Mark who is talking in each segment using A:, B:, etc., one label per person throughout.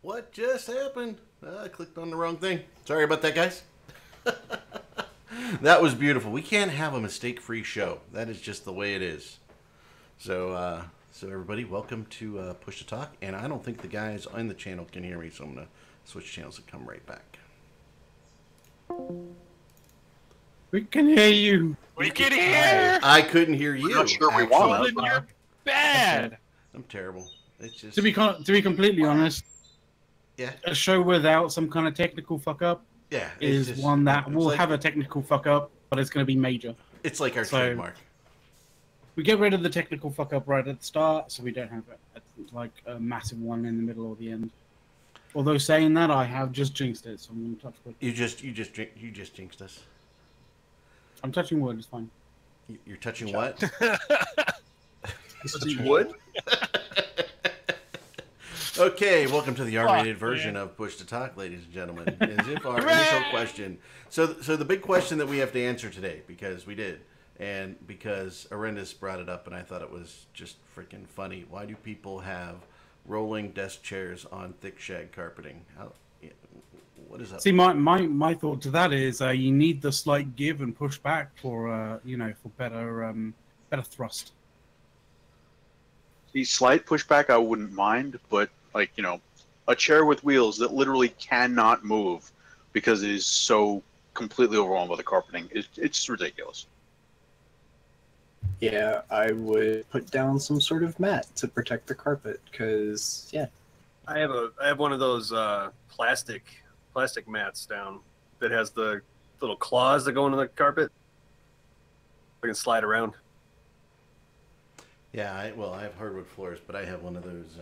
A: What just happened? I clicked on the wrong thing. Sorry about that, guys. That was beautiful. We can't have a mistake-free show. That is just the way it is. So everybody, welcome to Push to Talk. And I don't think the guys on the channel can hear me, so I'm going to switch channels and come right back.
B: We can hear you.
C: We can hear.
A: I couldn't hear you.
D: I'm not sure we
A: actually.
D: want.
C: You're bad.
A: I'm terrible. It's just
B: To be completely honest,
A: yeah,
B: a show without some kind of technical fuck up
A: yeah.
B: is
A: just,
B: one that
A: it's
B: will
A: like,
B: have a technical fuck up, but it's going to be major.
A: It's like our
B: So-
A: trademark.
B: We get rid of the technical fuck up right at the start, so we don't have a massive one in the middle or the end. Although saying that, I have just jinxed it, so I'm going to touch wood.
A: You just jinxed us.
B: I'm touching wood. It's fine.
A: You're touching what?
D: Wood?
A: Okay, welcome to the R-rated
C: Fuck,
A: version
C: man.
A: of Push to Talk, ladies and gentlemen. As if our initial question. So the big question that we have to answer today, because we did, and because Arendis brought it up, and I thought it was just freaking funny. Why do people have rolling desk chairs on thick shag carpeting? What is that?
B: See, my thought to that is you need the slight give and push back for for better thrust.
D: The slight pushback I wouldn't mind, but a chair with wheels that literally cannot move because it is so completely overwhelmed by the carpeting. It's ridiculous.
E: Yeah, I would put down some sort of mat to protect the carpet, because
F: I have one of those plastic mats down that has the little claws that go into the carpet. I can slide around.
A: Yeah, I have hardwood floors, but I have one of those.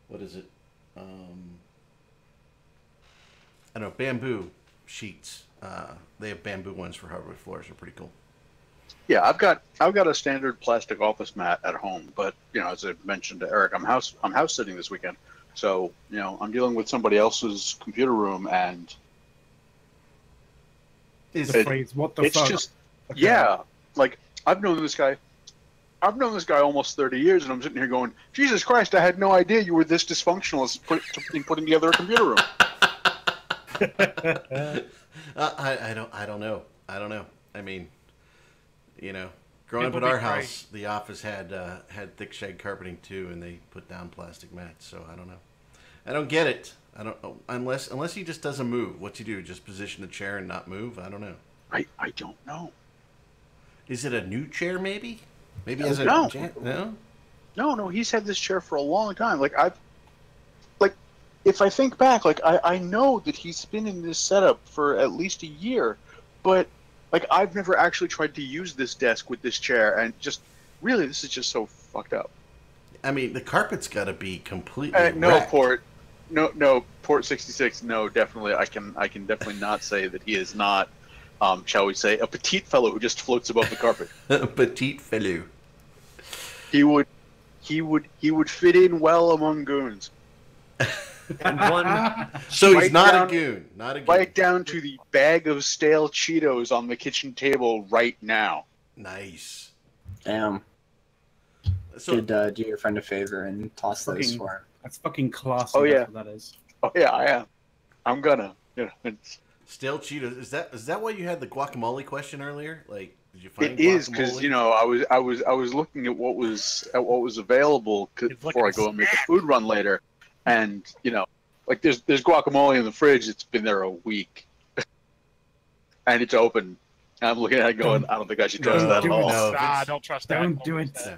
A: What is it? I don't know, bamboo sheets. They have bamboo ones for hardwood floors. They're pretty cool.
D: Yeah, I've got a standard plastic office mat at home, but as I mentioned to Eric, I'm house sitting this weekend, so I'm dealing with somebody else's computer room, and
B: The phrase, what the
D: it's
B: fuck?
D: just like I've known this guy almost 30 years, and I'm sitting here going, Jesus Christ, I had no idea you were this dysfunctional in putting together a computer room.
A: I don't know. I mean, growing up
C: People
A: at our
C: be
A: house, the office had thick shag carpeting too, and they put down plastic mats. So I don't know. I don't get it. I don't unless he just doesn't move. What's he do? Just position the chair and not move? I don't know.
D: I don't know.
A: Is it a new chair? Maybe as a
D: No. No, he's had this chair for a long time. If I think back, I know that he's been in this setup for at least a year, but I've never actually tried to use this desk with this chair, and just really, this is just so fucked up.
A: I mean, the carpet's got to be completely
D: No,
A: wrecked.
D: Port 66. No, definitely, I can definitely not say that he is not, shall we say, a petite fellow who just floats above the carpet.
A: Petite fellow.
D: He would fit in well among goons.
F: And one,
A: So he's
D: Right
A: not
D: down-
A: a goon. Not a goon.
D: Right down to the bag of stale Cheetos on the kitchen table right now.
A: Nice.
E: damn.
A: So
E: Do your friend a favor and toss those
B: Fucking-
E: for him.
B: That's fucking classy.
D: Oh, yeah.
B: That's what that is.
D: Oh yeah, I am. I'm gonna. It's,
A: stale Cheetos. Is that why you had the guacamole question earlier? Like, did you find
D: it is because
A: guacamole?
D: I was looking at what was available
C: It's like
D: before I
C: a
D: go and make a
C: snack.
D: food run later, and there's guacamole in the fridge. It's been there a week, and it's open. And I'm looking at it going, I don't think I should trust
B: Don't
D: that at
B: do it.
D: all.
A: No.
C: Nah, don't trust that.
B: Don't do it.
A: No.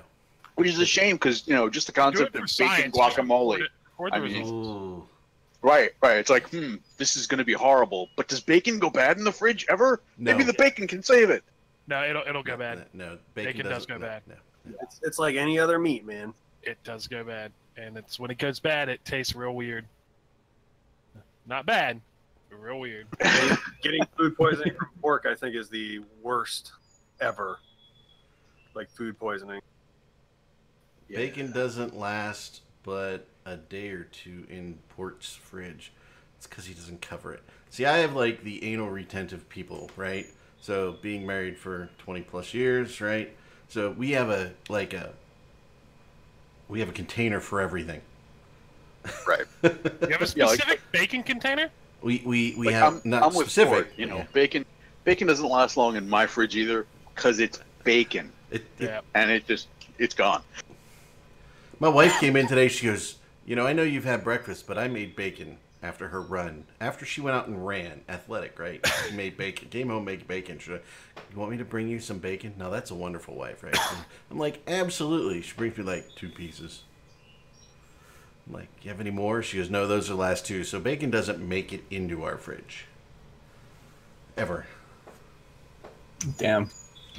D: Which is a shame because just the
C: Do it
D: concept
C: for
D: of
C: science.
D: bacon guacamole.
C: Record the
D: I mean,
C: results.
A: Ooh.
D: Right. It's like, this is going to be horrible. But does bacon go bad in the fridge ever?
A: No.
D: Maybe the bacon can save it.
C: No, it'll go bad.
A: No,
C: Bacon does
A: doesn't-
C: go bad.
A: No.
F: it's like any other meat, man.
C: It does go bad, and it's when it goes bad, it tastes real weird. Not bad, but real weird.
F: Getting food poisoning from pork, I think, is the worst ever. Like food poisoning.
A: Bacon doesn't last but a day or two in Port's fridge. It's because he doesn't cover it. See, I have like the anal retentive people, right? So being married for 20 plus years, right? So we have a container for everything.
D: Right.
C: You have a
D: Yeah, like-
C: specific bacon container?
A: We
D: Like,
A: have not
D: I'm with
A: specific.
D: Ford, you know, bacon doesn't last long in my fridge either because it's bacon,
C: Yeah.
D: and it's gone.
A: My wife came in today. She goes, you know, I know you've had breakfast, but I made bacon after her run. After she went out and ran, athletic, right? She made bacon. Came home, made bacon. She goes, you want me to bring you some bacon? Now that's a wonderful wife, right? And I'm like, absolutely. She brings me like 2 pieces. I'm like, you have any more? She goes, no, those are the last 2. So bacon doesn't make it into our fridge. Ever.
E: Damn.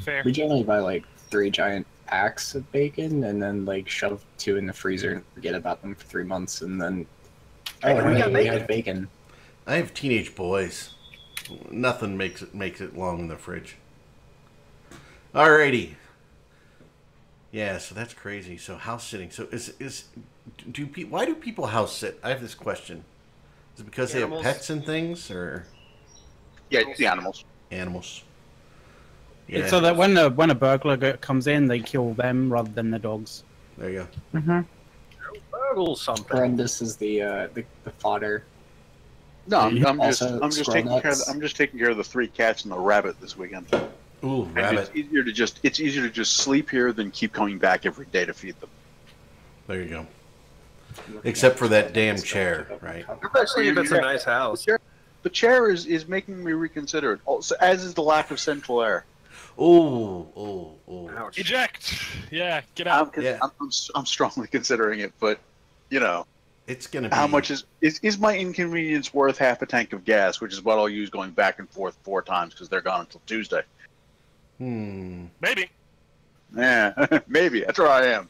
C: Fair.
E: We generally buy like 3 giant packs of bacon and then like shove 2 in the freezer and forget about them for 3 months and then
F: Hey, we
E: hey,
F: got
E: we
F: bacon.
E: have bacon.
A: I have teenage boys. Nothing makes it long in the fridge. Alrighty. Yeah, so that's crazy. So house sitting. So why do people house sit? I have this question. Is it because
F: Animals.
A: they have pets and things, or
D: Yeah, it's the animals.
A: animals?
B: It's so that when a burglar comes in, they kill them rather than the dogs.
A: There you
B: Mm-hmm.
F: Burgle something.
E: Horrendous is the fodder.
D: No, I'm just
E: Also,
D: taking care.
E: squirrel
D: I'm just taking care of the 3 cats and the rabbit this weekend.
A: go. Ooh,
D: And
A: rabbit.
D: it's easier to just sleep here than keep coming back every day to feed them.
A: There you go. Except for that damn chair, right?
F: Especially if it's a nice house.
D: The chair is making me reconsider it. Also, as is the lack of central air.
A: Oh.
F: Ouch.
C: Eject. Yeah, get out.
A: Yeah.
D: I'm strongly considering it, but you know,
A: It's gonna be
D: how much is my inconvenience worth half a tank of gas, which is what I'll use going back and forth 4 times because they're gone until Tuesday.
C: Maybe.
D: Yeah, maybe that's where I am.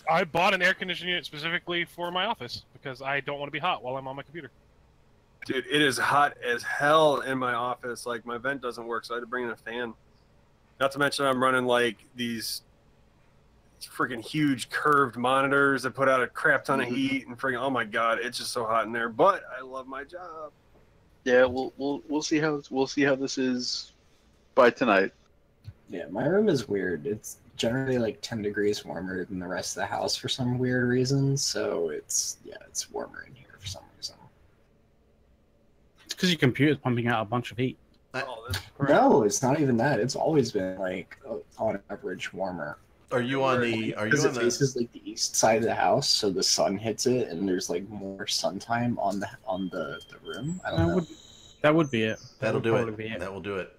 C: I bought an air conditioning unit specifically for my office because I don't want to be hot while I'm on my computer.
F: Dude, it is hot as hell in my office. Like, my vent doesn't work, so I had to bring in a fan. Not to mention I'm running, like, these freaking huge curved monitors that put out a crap ton of heat and freaking, oh my god, it's just so hot in there. But I love my job.
D: Yeah, we'll see how this is by tonight.
E: Yeah, my room is weird. It's generally like 10 degrees warmer than the rest of the house for some weird reason. So it's warmer in here for some reason.
B: It's because your computer's pumping out a bunch of heat.
F: Oh, this
E: No, it's not even that. It's always been like on average warmer.
A: Are you on the? Are you
E: Because
A: on
E: it
A: the?
E: faces like the east side of the house, so the sun hits it, and there's like more sun time on the room. I don't know.
B: That would be it. That
A: That'll
B: would
A: do
B: probably
A: it.
B: be
A: That will do it.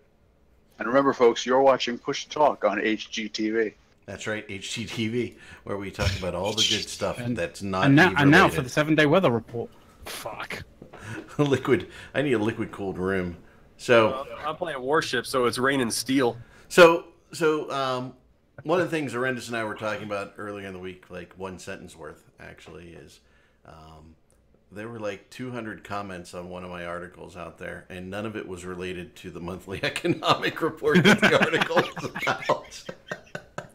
D: And remember, folks, you're watching Push to Talk on HGTV.
A: That's right, HGTV, where we talk about all the good stuff
B: And-
A: that's not.
B: And now,
A: Eve
B: and now
A: related.
B: for the 7-day weather report.
C: Fuck.
A: liquid. I need a liquid cooled room. So,
F: I'm playing Warship, so it's raining steel.
A: so one of the things Arendis and I were talking about earlier in the week, like one sentence worth, actually, is there were like 200 comments on one of my articles out there, and none of it was related to the monthly economic report that the article was about.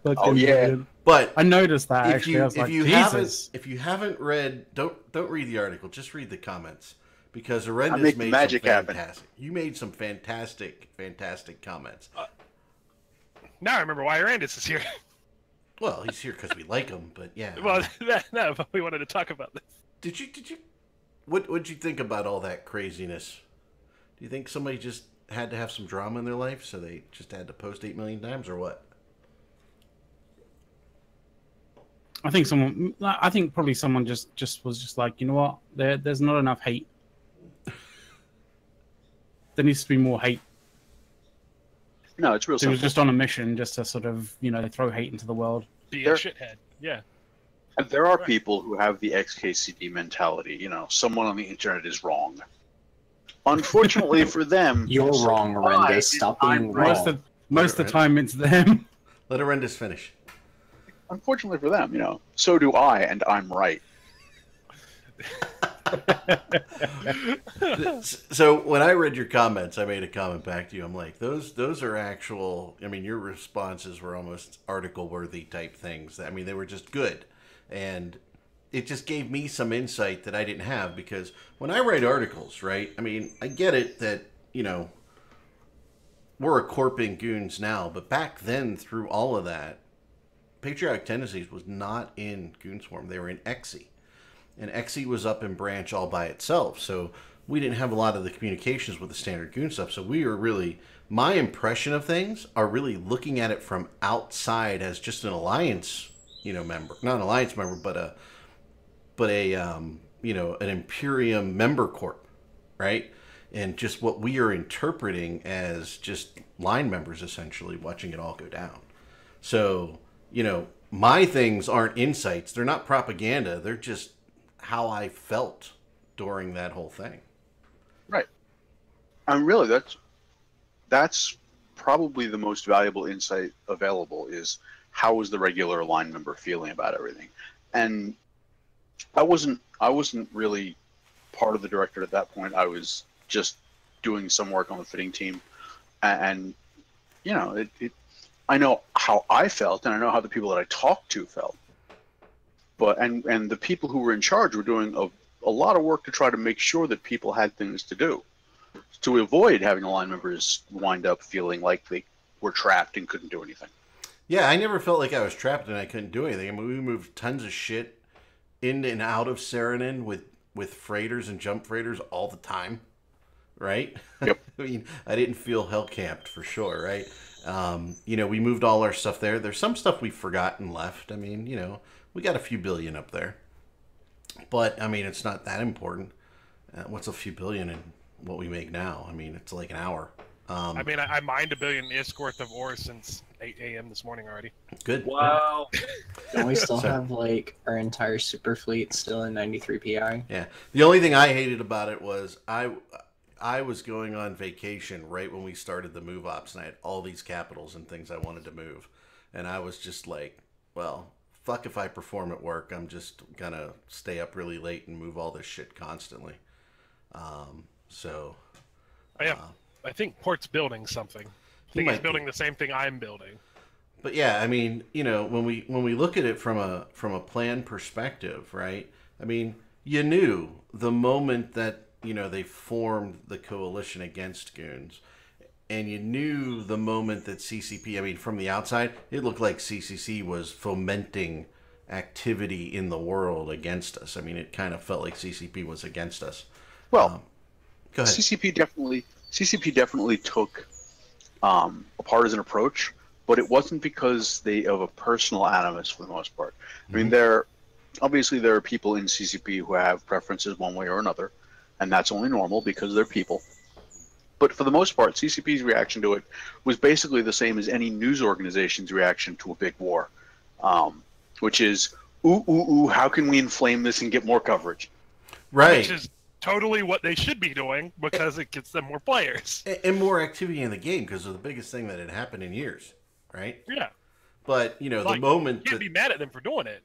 B: Fucking
D: yeah.
B: brilliant.
A: But
B: I noticed that
A: if
B: actually.
A: you
B: I was like,
A: haven't
B: Jesus.
A: if you haven't read, don't read the article. Just read the comments because Arendis
D: make
A: made
D: magic
A: some
D: happen.
A: fantastic. You made some fantastic comments.
C: Now I remember why Arandis is here.
A: Well, he's here because we like him, but yeah.
C: Well, no, but we wanted to talk about this.
A: Did you what'd you think about all that craziness? Do you think somebody just had to have some drama in their life, so they just had to post 8 million times, or what?
B: I think probably someone just was just like, you know what? There's not enough hate. There needs to be more hate.
D: No, it's real
B: So he was
D: simple.
B: just on a mission just to sort of, throw hate into the world.
C: Be
D: There-
C: a shithead. Yeah.
D: And there are people who have the XKCD mentality. You know, someone on the internet is wrong. Unfortunately for them,
E: You're
D: so
E: wrong,
D: am I,
E: Arendis.
D: and
E: Stop
D: I'm
E: being
D: wrong.
E: wrong.
B: Most of the time it's them.
A: Let Arendis finish.
D: Unfortunately for them, so do I, and I'm right.
A: So when I read your comments, I made a comment back to you. I'm like, those are actual. I mean, your responses were almost article-worthy type things. I mean, they were just good, and it just gave me some insight that I didn't have because when I write articles, right? I mean, I get it that we're a corp in Goons now, but back then, through all of that, Patriotic Tendencies was not in Goonswarm. They were in Exy. and Exy was up in branch all by itself. So we didn't have a lot of the communications with the standard goon stuff. So we were really, my impression of things are really looking at it from outside as just an alliance, member, not an alliance member, but a an Imperium member corp, right? And just what we are interpreting as just line members, essentially watching it all go down. So, my things aren't insights. They're not propaganda. They're just how I felt during that whole thing.
D: Right. And really, that's probably the most valuable insight available is how was the regular line member feeling about everything. And I wasn't really part of the directorate at that point. I was just doing some work on the fitting team, and I know how I felt, and I know how the people that I talked to felt. But and the people who were in charge were doing a lot of work to try to make sure that people had things to do, to avoid having the line members wind up feeling like they were trapped and couldn't do anything.
A: Yeah, I never felt like I was trapped and I couldn't do anything. I mean, we moved tons of shit in and out of Saranen with freighters and jump freighters all the time, right?
D: Yep.
A: I mean, I didn't feel hell camped for sure, right? We moved all our stuff there. There's some stuff we forgot and left. I mean, we got a few billion up there. But, I mean, it's not that important. What's a few billion in what we make now? I mean, it's like an hour.
C: I mined a billion Iskorth of ore since 8 a.m. this morning already.
A: Good.
F: Wow.
E: Don't we still have like our entire super fleet still in 93 PI?
A: Yeah. The only thing I hated about it was I was going on vacation right when we started the move ops, and I had all these capitals and things I wanted to move. And I was just like, well, fuck if I perform at work. I'm just going to stay up really late and move all this shit constantly.
C: I think Port's building something. I think he's building the same thing I'm building.
A: But yeah, I mean, when we look at it from a plan perspective, right? I mean, you knew the moment that they formed the coalition against goons, and you knew the moment that CCP. I mean, from the outside, it looked like CCC was fomenting activity in the world against us. I mean, it kind of felt like CCP was against us.
D: Well,
A: go ahead.
D: CCP definitely took a partisan approach, but it wasn't because they of a personal animus for the most part. I mean, there are people in CCP who have preferences one way or another, and that's only normal because they're people. But for the most part, CCP's reaction to it was basically the same as any news organization's reaction to a big war, which is, ooh, how can we inflame this and get more coverage?
A: Right.
C: Which is totally what they should be doing because it gets them more players.
A: And more activity in the game because of the biggest thing that had happened in years, right?
C: Yeah.
A: But, the moment...
C: You can't be mad at them for doing it,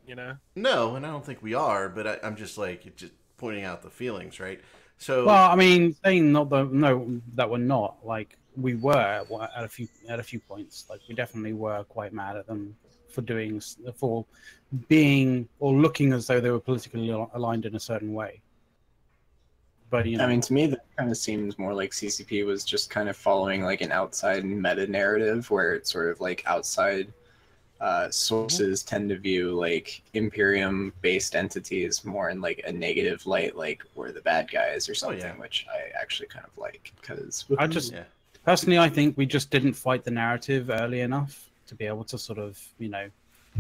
A: No, and I don't think we are, but I'm just just pointing out the feelings, right? So...
B: Well, I mean, saying that we're not, like, we were at a few points. Like, we definitely were quite mad at them for being or looking as though they were politically aligned in a certain way. But
E: I mean, to me, that kind of seems more like CCP was just kind of following like an outside meta narrative, where it's sort of like outside sources tend to view like Imperium-based entities more in like a negative light, like we're the bad guys or something, which I actually kind of like because
B: personally, I think we just didn't fight the narrative early enough to be able to sort of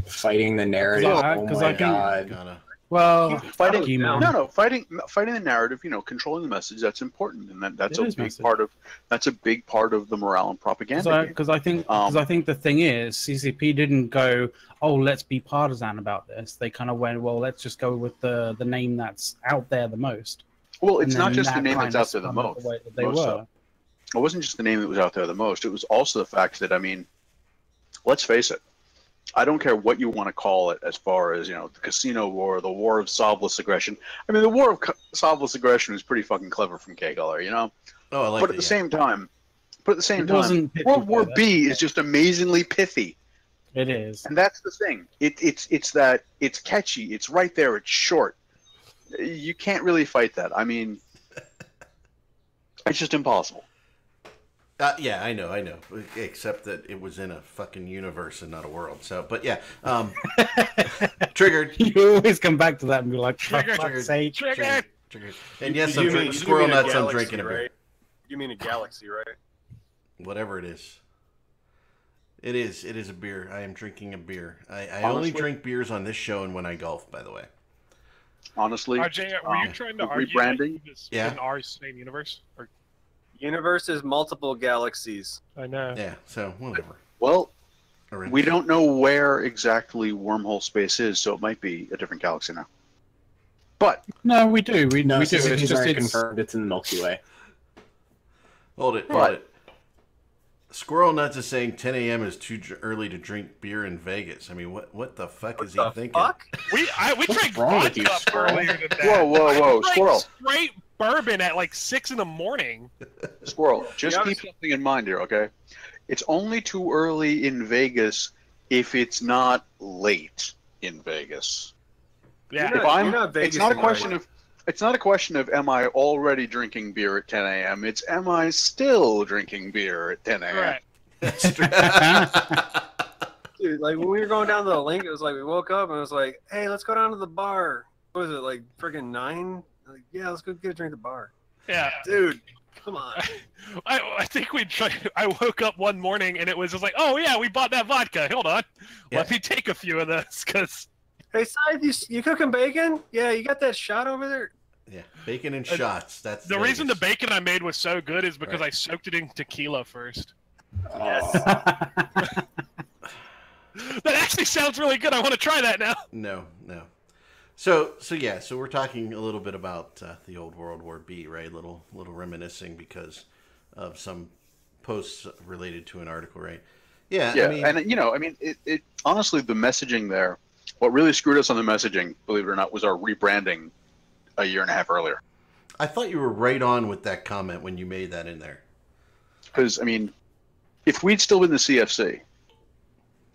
E: fighting the narrative.
B: I
E: God.
B: Well,
D: fighting the narrative, controlling the message, that's important, and that's a big part of the morale and propaganda.
B: Because I think the thing is, CCP didn't go, oh, let's be partisan about this. They kind of went, well, let's just go with the name that's out there the most.
D: Well, it's not just the name that's out there the most.
B: They were.
D: It wasn't just the name that was out there the most. It was also the fact that, I mean, let's face it. I don't care what you want to call it as far as, the Casino War, the War of Solveless Aggression. I mean, the War of Solveless Aggression was pretty fucking clever from K-Guller,
A: Oh, I like
D: But at the same time, World War B is just amazingly pithy.
B: It is.
D: And that's the thing. It's catchy. It's right there. It's short. You can't really fight that. I mean, it's just impossible.
A: Yeah, I know. Except that it was in a fucking universe and not a world. So, but yeah, triggered.
B: You always come back to that and be like, for
C: Triggered.
B: fuck's sake.
C: Triggered.
A: Triggered. And yes,
F: You
A: I'm
F: mean-
A: drinking
F: you
A: squirrel
F: mean a
A: nuts. I'm
F: galaxy,
A: drinking a beer.
F: right? You mean a galaxy, right?
A: Whatever it is. It is a beer. I am drinking a beer. I only
D: Honestly?
A: drink beers on this show and when I golf, by the way.
D: Honestly,
C: RJ, were you trying to
D: with
C: argue
D: rebranding?
C: that it's
A: Yeah.
C: in our same universe? Or,
F: Universe is multiple galaxies.
C: I know.
A: Yeah, so whatever.
D: well,
A: Alright.
D: we don't know where exactly wormhole space is, so it might be a different galaxy now. But
B: No, we do. We
E: No,
B: do. It's
E: CCP's
B: just
E: already
B: it's,
E: confirmed it's in the Milky Way.
A: Hold it. Squirrel Nuts is saying 10 a.m. is too early to drink beer in Vegas. I mean, what the fuck is he
F: The
A: thinking?
F: fuck?
C: We drank
E: wrong with you,
C: vodka
E: Squirrel?
C: earlier than that.
D: whoa,
C: We drank
D: squirrel,
C: Straight bourbon at like 6 in the morning.
D: squirrel. Just
F: Yeah,
D: keep something in mind here, okay? It's only too early in Vegas if it's not late in Vegas.
C: Yeah.
F: You're
D: If
F: not-
D: I'm,
F: you're not
D: it's not a
F: Vegasing
D: question
F: right.
D: of. It's not a question of am I already drinking beer at 10 a.m. It's am I still drinking beer at 10 a.m.
C: Right.
A: That's true.
F: Dude, like when we were going down to the link, it was like we woke up and it was like, hey, let's go down to the bar. What was it, like freaking 9? Like, yeah, let's go get a drink at the bar.
C: Yeah.
F: Dude, come on.
C: I think we tried. I woke up one morning and it was just like, oh yeah, we bought that vodka. Hold on,
A: Yeah.
C: let me take a few of those because
F: Hey, Scythe, you cooking bacon? Yeah, you got that shot over there?
A: Yeah, bacon and shots. That's
C: the reason the
A: Vegas.
C: bacon I made was so good is because
A: Right.
C: I soaked it in tequila first.
F: Yes.
C: That actually sounds really good. I want to try that now.
A: No. So we're talking a little bit about the old World War B, right? Little reminiscing because of some posts related to an article, right? Yeah.
D: Yeah,
A: I mean,
D: it honestly, the messaging there, what really screwed us on the messaging, believe it or not, was our rebranding a year and a half earlier.
A: I thought you were right on with that comment when you made that in there.
D: Because I mean, if we'd still been the CFC,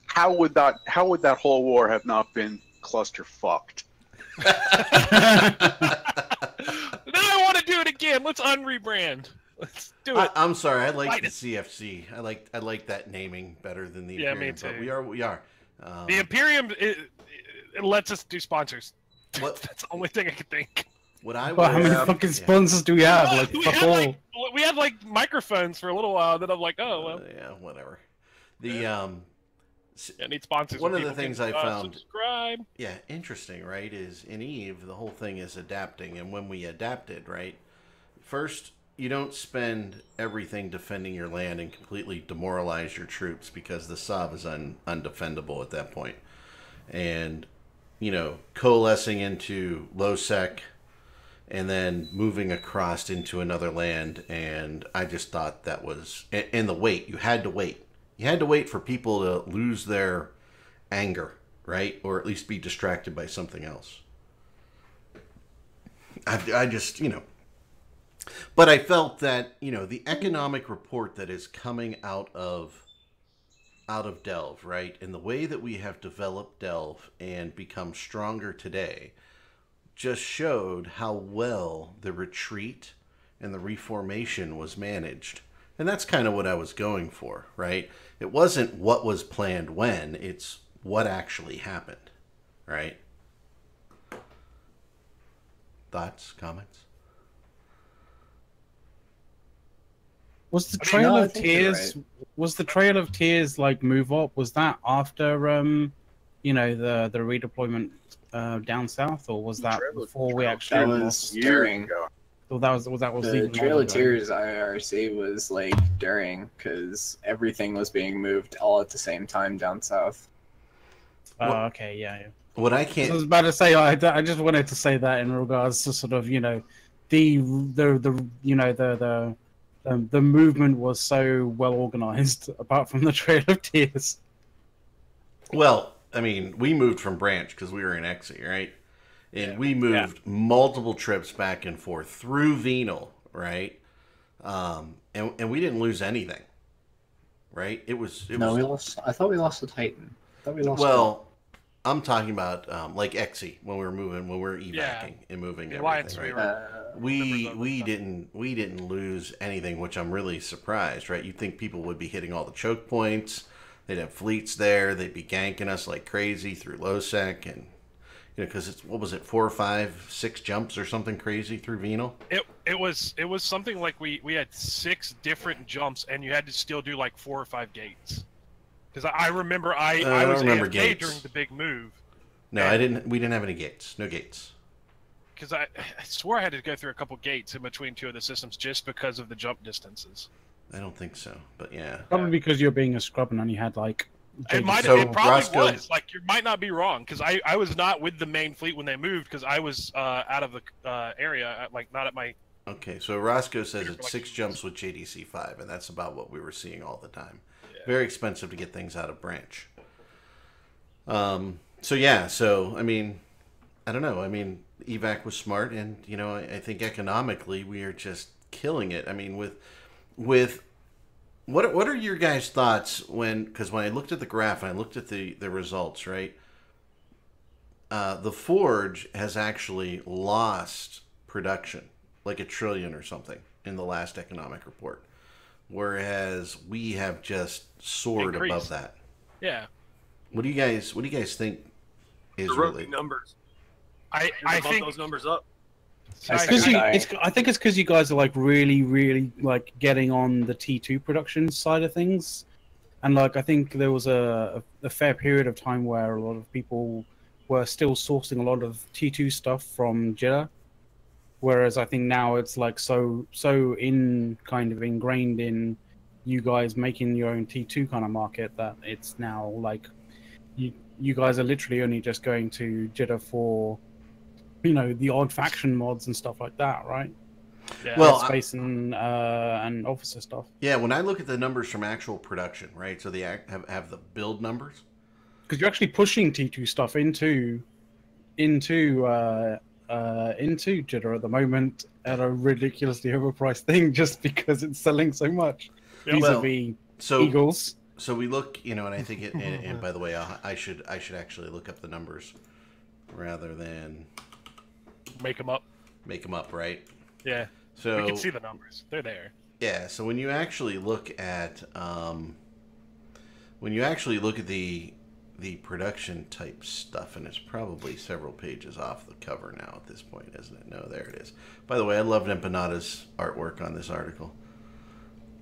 D: how would that whole war have not been cluster fucked?
C: Now I want to do it again. Let's unrebrand. Let's do it.
A: I'm sorry. I like
C: Fight
A: the
C: it.
A: CFC. I like that naming better than the
C: Yeah,
A: Imperium.
C: me
A: But
C: too.
A: we are.
C: The Imperium it lets us do sponsors.
A: What-
C: That's the only thing I can think.
A: What I
B: Well, how many
A: was-
B: fucking
A: yeah.
B: sponsors do we have? Like,
C: we
B: fuck
C: had
B: all.
C: like we had like microphones for a little while. Then I'm like, oh well,
A: Yeah, whatever. The
C: I need sponsors.
A: One
C: where
A: of the
C: people
A: things
C: can,
A: I found-
C: Subscribe.
A: yeah, interesting, right? Is in Eve the whole thing is adapting, and when we adapted, right? First, you don't spend everything defending your land and completely demoralize your troops because the Sov is undefendable at that point, and coalescing into low sec and then moving across into another land. And I just thought that was, and the wait, you had to wait. You had to wait for people to lose their anger, right? Or at least be distracted by something else. I just, but I felt that, the economic report that is coming out of Delve, right? And the way that we have developed Delve and become stronger today just showed how well the retreat and the reformation was managed. And that's kind of what I was going for, right? It wasn't what was planned when, it's what actually happened, right? Thoughts, comments?
B: Was the
C: I mean,
B: Trail
E: no, I
B: of
E: think you're
B: Tears? Was the Trail of Tears like move up? Was that after the redeployment down south, or was that
D: Trail of-
B: before we
D: Trail of
B: actually?
E: That
B: lost?
E: was
D: Years
E: during.
D: ago.
B: Or that was
E: The
B: even
E: Trail
B: longer
E: of
B: ago?
E: Tears IRC was like during, because everything was being moved all at the same time down south.
B: Oh, okay, yeah.
A: What I
B: I
A: can't...
B: was about to say, I just wanted to say that in regards to sort of, the movement was so well organized, apart from the Trail of Tears.
A: Well, I mean, we moved from Branch because we were in Exie, right? And we moved multiple trips back and forth through Venal, right? And we didn't lose anything, right? It was
E: No, we lost. I thought we lost the Titan. I thought we lost.
A: well, I'm talking about like Exie when we were evacuing and moving
C: The
A: everything.
C: Alliance
A: right?
C: we were-
A: we didn't lose anything, which I'm really surprised. Right? You'd think people would be hitting all the choke points. They'd have fleets there. They'd be ganking us like crazy through Losec, and because it's what was it, 4 or 5, 6 jumps or something crazy through Venal.
C: It was something like we had 6 different jumps, and you had to still do like 4 or 5 gates. Because I remember I was
A: remember
C: AFK
A: gates
C: during the big move.
A: No, I didn't. We didn't have any gates. No gates.
C: Because I swore I had to go through a couple gates in between 2 of the systems just because of the jump distances.
A: I don't think so, but yeah.
B: Probably because you're being a scrub and only had like.
C: It
A: So,
C: it probably
A: Roscoe-
C: was. Like, you might not be wrong, because I was not with the main fleet when they moved, because I was out of the area, like not at my.
A: Okay, so Roscoe says it's 6 jumps with JDC 5, and that's about what we were seeing all the time.
C: Yeah.
A: Very expensive to get things out of branch. So yeah, so I mean, I don't know. I mean, evac was smart, and I think economically we are just killing it. I mean, with what are your guys' thoughts because when I looked at the graph and I looked at the results, right? The Forge has actually lost production, like 1 trillion or something, in the last economic report, whereas we have just soared
C: Increased.
A: above that.
C: Yeah.
A: What do you guys think is
F: The
A: really?
F: rookie numbers.
C: I
F: Bump
C: think
F: those numbers up.
B: I think it's because you guys are like really like getting on the T2 production side of things, and like I think there was a fair period of time where a lot of people were still sourcing a lot of T2 stuff from Jitter, whereas I think now it's like so ingrained in you guys making your own T2 kind of market that it's now like you guys are literally only just going to Jitter for the odd faction mods and stuff like that, right?
C: Yeah.
A: Well,
B: Space and officer stuff.
A: Yeah, when I look at the numbers from actual production, right? So they have the build numbers.
B: Because you're actually pushing T2 stuff into Jitter at the moment at a ridiculously overpriced thing, just because it's selling so much.
C: Yeah,
B: Vis-a-vis
A: So
B: Eagles.
A: So we look, and I think it. And by the way, I should actually look up the numbers rather than
C: make them up.
A: make them up, right?
C: Yeah.
A: So
C: We can see the numbers. They're there.
A: yeah. So when you actually look at the production type stuff, and it's probably several pages off the cover now at this point, isn't it? No, there it is. By the way, I loved Empanada's artwork on this article.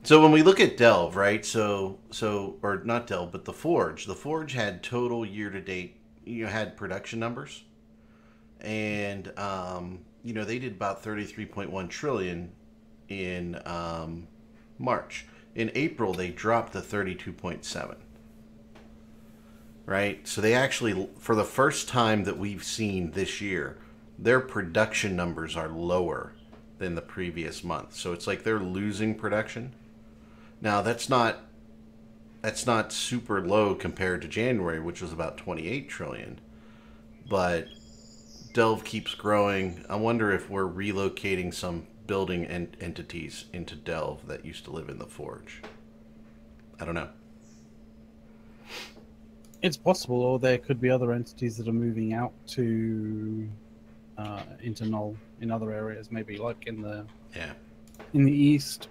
A: So when we look at Delve, right? So or not Delve, but the Forge. The Forge had total year to date, had production numbers, and they did about 33.1 trillion in March. In April, they dropped to 32.7. Right? So they actually, for the first time that we've seen this year, their production numbers are lower than the previous month. So it's like they're losing production. Now that's not super low compared to January, which was about 28 trillion. But Delve keeps growing. I wonder if we're relocating some building entities into Delve that used to live in the Forge. I don't know.
B: It's possible, or there could be other entities that are moving out to into Null in other areas, maybe like in the east.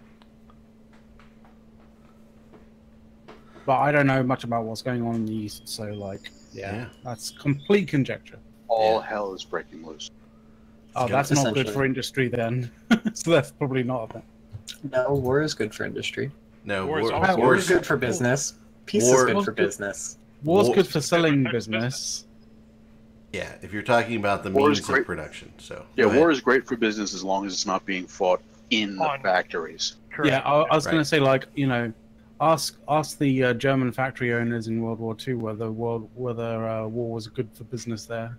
B: But I don't know much about what's going on in the east, so like, yeah. That's complete conjecture.
D: All hell is breaking loose.
B: Oh, that's not good
E: Essentially.
B: for industry then. So that's probably not a thing.
E: No, war is good for industry.
A: No,
C: War is
A: war,
C: always
E: War
A: war's
E: is good for business. Peace
A: War-
E: is good for business.
B: War's
A: War-
B: good for selling business.
A: Yeah, if you're talking about the
D: War is
A: means
D: great.
A: of production. So
D: Yeah,
A: go ahead.
D: war is great for business as long as it's not being fought in the
C: On-
D: factories.
C: Correct.
B: Yeah, I was going
A: Right.
B: to say, like, ask the German factory owners in World War II whether war was good for business there,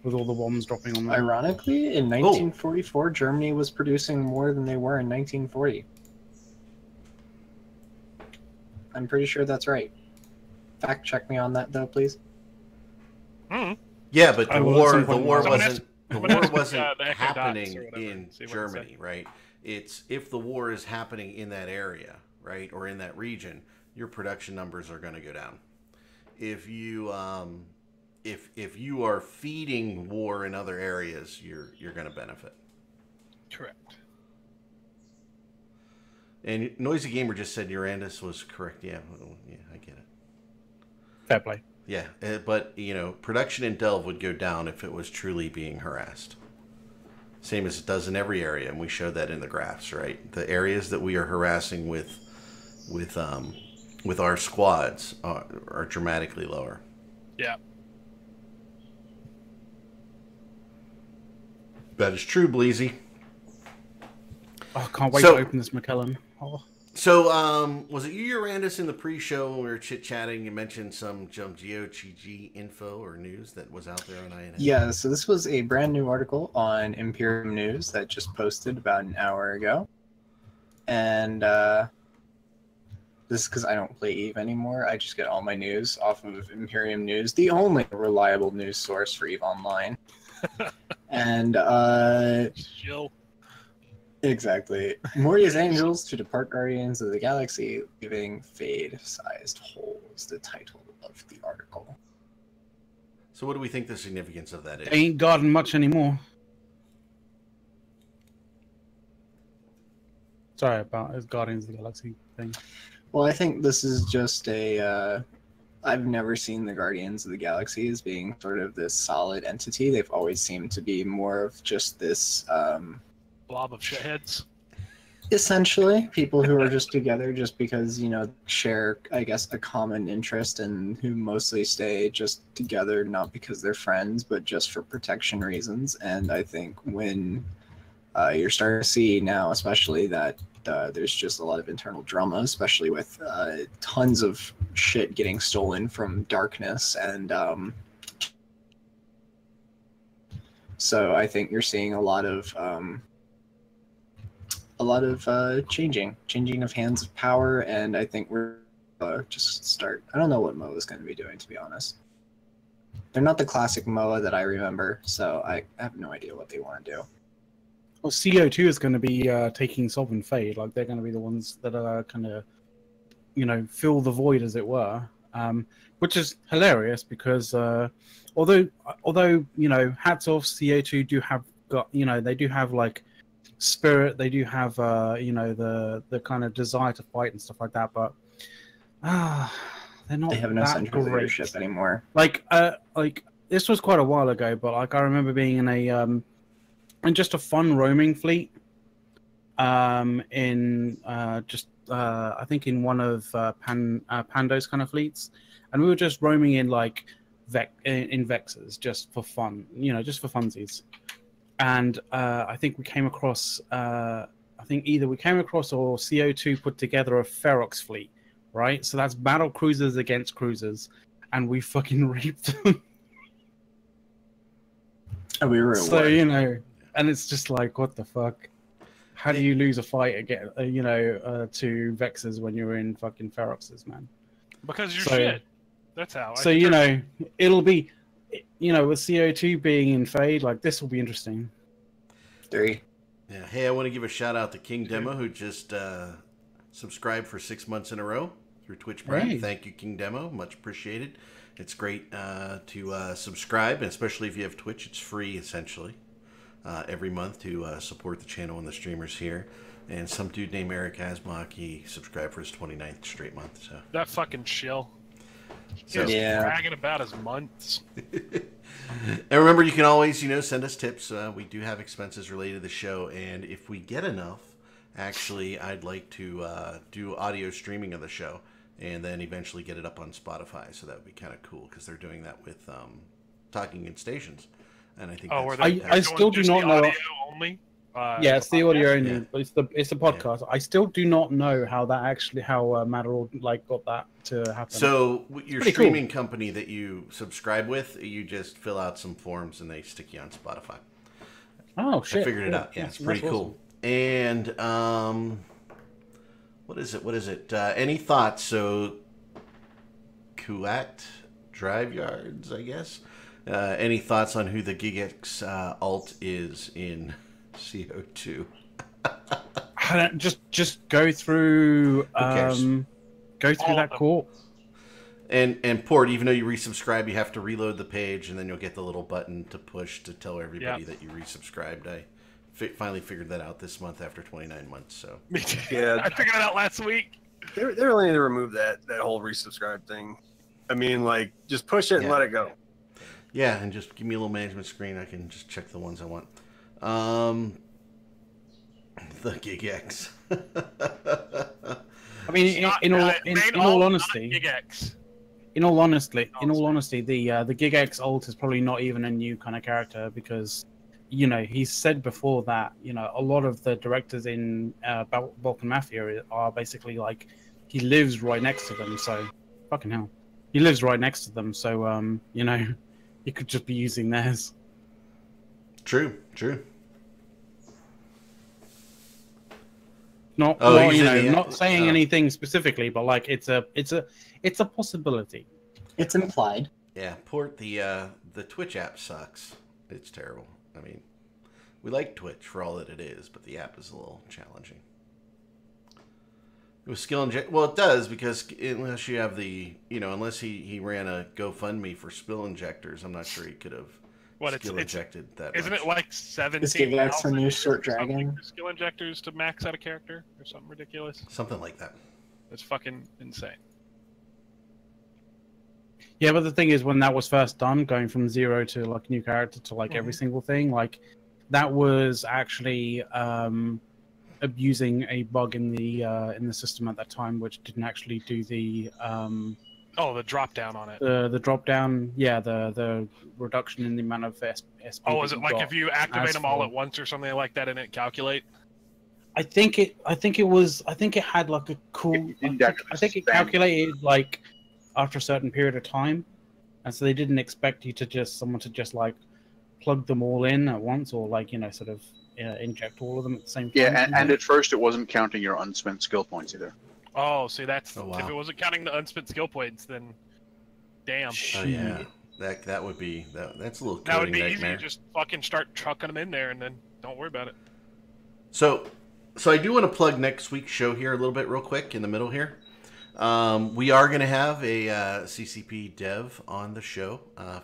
B: with all the bombs dropping on them.
E: Ironically, in 1944, Germany was producing more than they were in 1940. I'm pretty sure that's right. Fact check me on that, though, please.
C: Mhm.
A: Yeah, but
B: I will at some point.
C: Someone
A: wasn't
C: asked-
A: the
C: someone
A: war
C: asked,
A: wasn't
C: the Echo Dots
A: happening
C: or whatever,
A: in
C: see what it
A: Germany, right? It's if the war is happening in that area, right, or in that region, your production numbers are going to go down. If you if you are feeding war in other areas, you're going to benefit.
C: Correct.
A: And Noisy Gamer just said Urandus was correct. Yeah, yeah, I get it.
B: Fair play.
A: Yeah, but production in Delve would go down if it was truly being harassed. Same as it does in every area, and we showed that in the graphs, right? The areas that we are harassing with our squads are dramatically lower.
C: Yeah.
A: That is true, Bleezy.
B: Oh, I can't wait to open this McKellen. Oh.
A: So, was it you, Urandus, in the pre-show when we were chit-chatting, you mentioned some GeoCG info or news that was out there on INN?
E: Yeah, so this was a brand new article on Imperium News that just posted about an hour ago. And this is because I don't play EVE anymore. I just get all my news off of Imperium News, the only reliable news source for EVE Online. And
C: Chill.
E: exactly. Morty's Angels to depart Guardians of the Galaxy, leaving Fade-sized holes, the title of the article.
A: So what do we think the significance of that is?
B: They ain't guarding much anymore. Sorry about his Guardians of the Galaxy thing.
E: Well, I think this is just a... I've never seen the Guardians of the Galaxy as being sort of this solid entity. They've always seemed to be more of just this...
C: blob of shitheads.
E: Essentially, people who are just together just because, share, I guess, a common interest and who mostly stay just together, not because they're friends, but just for protection reasons. And I think when you're starting to see now, especially that there's just a lot of internal drama, especially with tons of shit getting stolen from Darkness. And so I think you're seeing a lot of changing of hands of power, and I think we're just start. I don't know what MOA is going to be doing, to be honest. They're not the classic MOA that I remember, so I have no idea what they want to do.
B: Well, CO2 is going to be taking Sovereign Fade. Like, they're going to be the ones that are kind of, fill the void, as it were. Which is hilarious because although hats off, CO2 do have got they do have like spirit, they do have the kind of desire to fight and stuff like that, but they're not.
E: They have no central leadership anymore.
B: Like this was quite a while ago, but like I remember being in a in just a fun roaming fleet in I think in one of Pando's kind of fleets, and we were just roaming in like in Vexes just for fun, just for funsies. And I think we came across, I think either we came across or CO2 put together a Ferox fleet, right? So that's battle cruisers against cruisers, and we fucking raped them.
E: And we were at war.
B: And it's just like, what the fuck? How do you lose a fight again, to Vexes when you're in fucking Feroxes, man?
C: Because you're shit. That's how.
B: So, it'll be, with CO2 being in Fade, like, this will be interesting.
E: 3.
A: Yeah. Hey, I want to give a shout out to King Demo, who just subscribed for 6 months in a row through Twitch Prime.
B: Right.
A: Thank you, King Demo. Much appreciated. It's great to subscribe, and especially if you have Twitch, it's free, essentially. Every month to support the channel and the streamers here. And some dude named Eric Asmock, he subscribed for his 29th straight month. So
C: that fucking shill.
A: So,
C: yeah, bragging about his months.
A: And remember, you can always, send us tips. We do have expenses related to the show, and if we get enough, actually, I'd like to do audio streaming of the show, and then eventually get it up on Spotify. So that would be kind of cool because they're doing that with Talking in Stations. And I think
B: I still do not know.
C: Only?
B: Yeah, it's the audio only, but it's the podcast. Yeah. I still do not know how Matterall got that to happen.
A: So your streaming company that you subscribe with, you just fill out some forms and they stick you on Spotify.
B: Oh shit!
A: I figured it out. Yeah, it's pretty cool. Awesome. And what is it? Any thoughts? So Kuat Drive Yards, I guess. Any thoughts on who the GigX alt is in CO2?
B: just go through that call.
A: And Port, even though you resubscribe, you have to reload the page, and then you'll get the little button to push to tell everybody that you resubscribed. I finally figured that out this month after 29 months. So
C: Me too.
F: Yeah.
C: I figured it out last week.
F: They really need to remove that whole resubscribe thing. I mean, like, just push it and
A: Yeah.
F: let it go.
A: yeah, and just give me a little management screen. I can just check the ones I want. The GigX.
B: I mean, in all honesty, in all honesty, the GigX Alt is probably not even a new kind of character because, he's said before that a lot of the directors in Balkan Mafia are basically like he lives right next to them. So, fucking hell, he lives right next to them. So, he could just be using theirs.
A: True.
B: Not,
A: Oh,
B: well,
A: he's in the-
B: not saying
A: oh.
B: anything specifically, but like it's a possibility.
E: It's implied.
A: Yeah, port the Twitch app sucks. It's terrible. I mean, we like Twitch for all that it is, but the app is a little challenging. With skill inject, well, it does because unless you have unless he ran a GoFundMe for spill injectors, I'm not sure he could have skill injected that.
C: Isn't
A: much.
C: it like 17?
E: This GigX a new short dragon.
C: Skill injectors to max out a character or something ridiculous.
A: Something like that?
C: It's fucking insane.
B: Yeah, but the thing is, when that was first done, going from 0 to like new character to like every single thing, like that was actually abusing a bug in the system at that time, which didn't actually do the
C: the drop down on it.
B: the drop down. Yeah, the reduction in the amount of SP.
C: Oh, is it like if you activate
B: as
C: them all
B: for-
C: at once or something like that and it calculate?
B: I think it had like a cool. I think it calculated like after a certain period of time, and so they didn't expect you to someone to just like plug them all in at once or like sort of inject all of them at the same time.
D: Yeah, and at first it wasn't counting your unspent skill points either.
C: Oh, see, that's
A: Oh, wow.
C: if it wasn't counting the unspent skill points, then damn.
A: Oh yeah, that would be that's a little
C: That would
A: coding
C: be
A: nightmare.
C: easy. Just fucking start trucking them in there and then don't worry about it.
A: So I do want to plug next week's show here a little bit real quick in the middle here. We are going to have a CCP dev on the show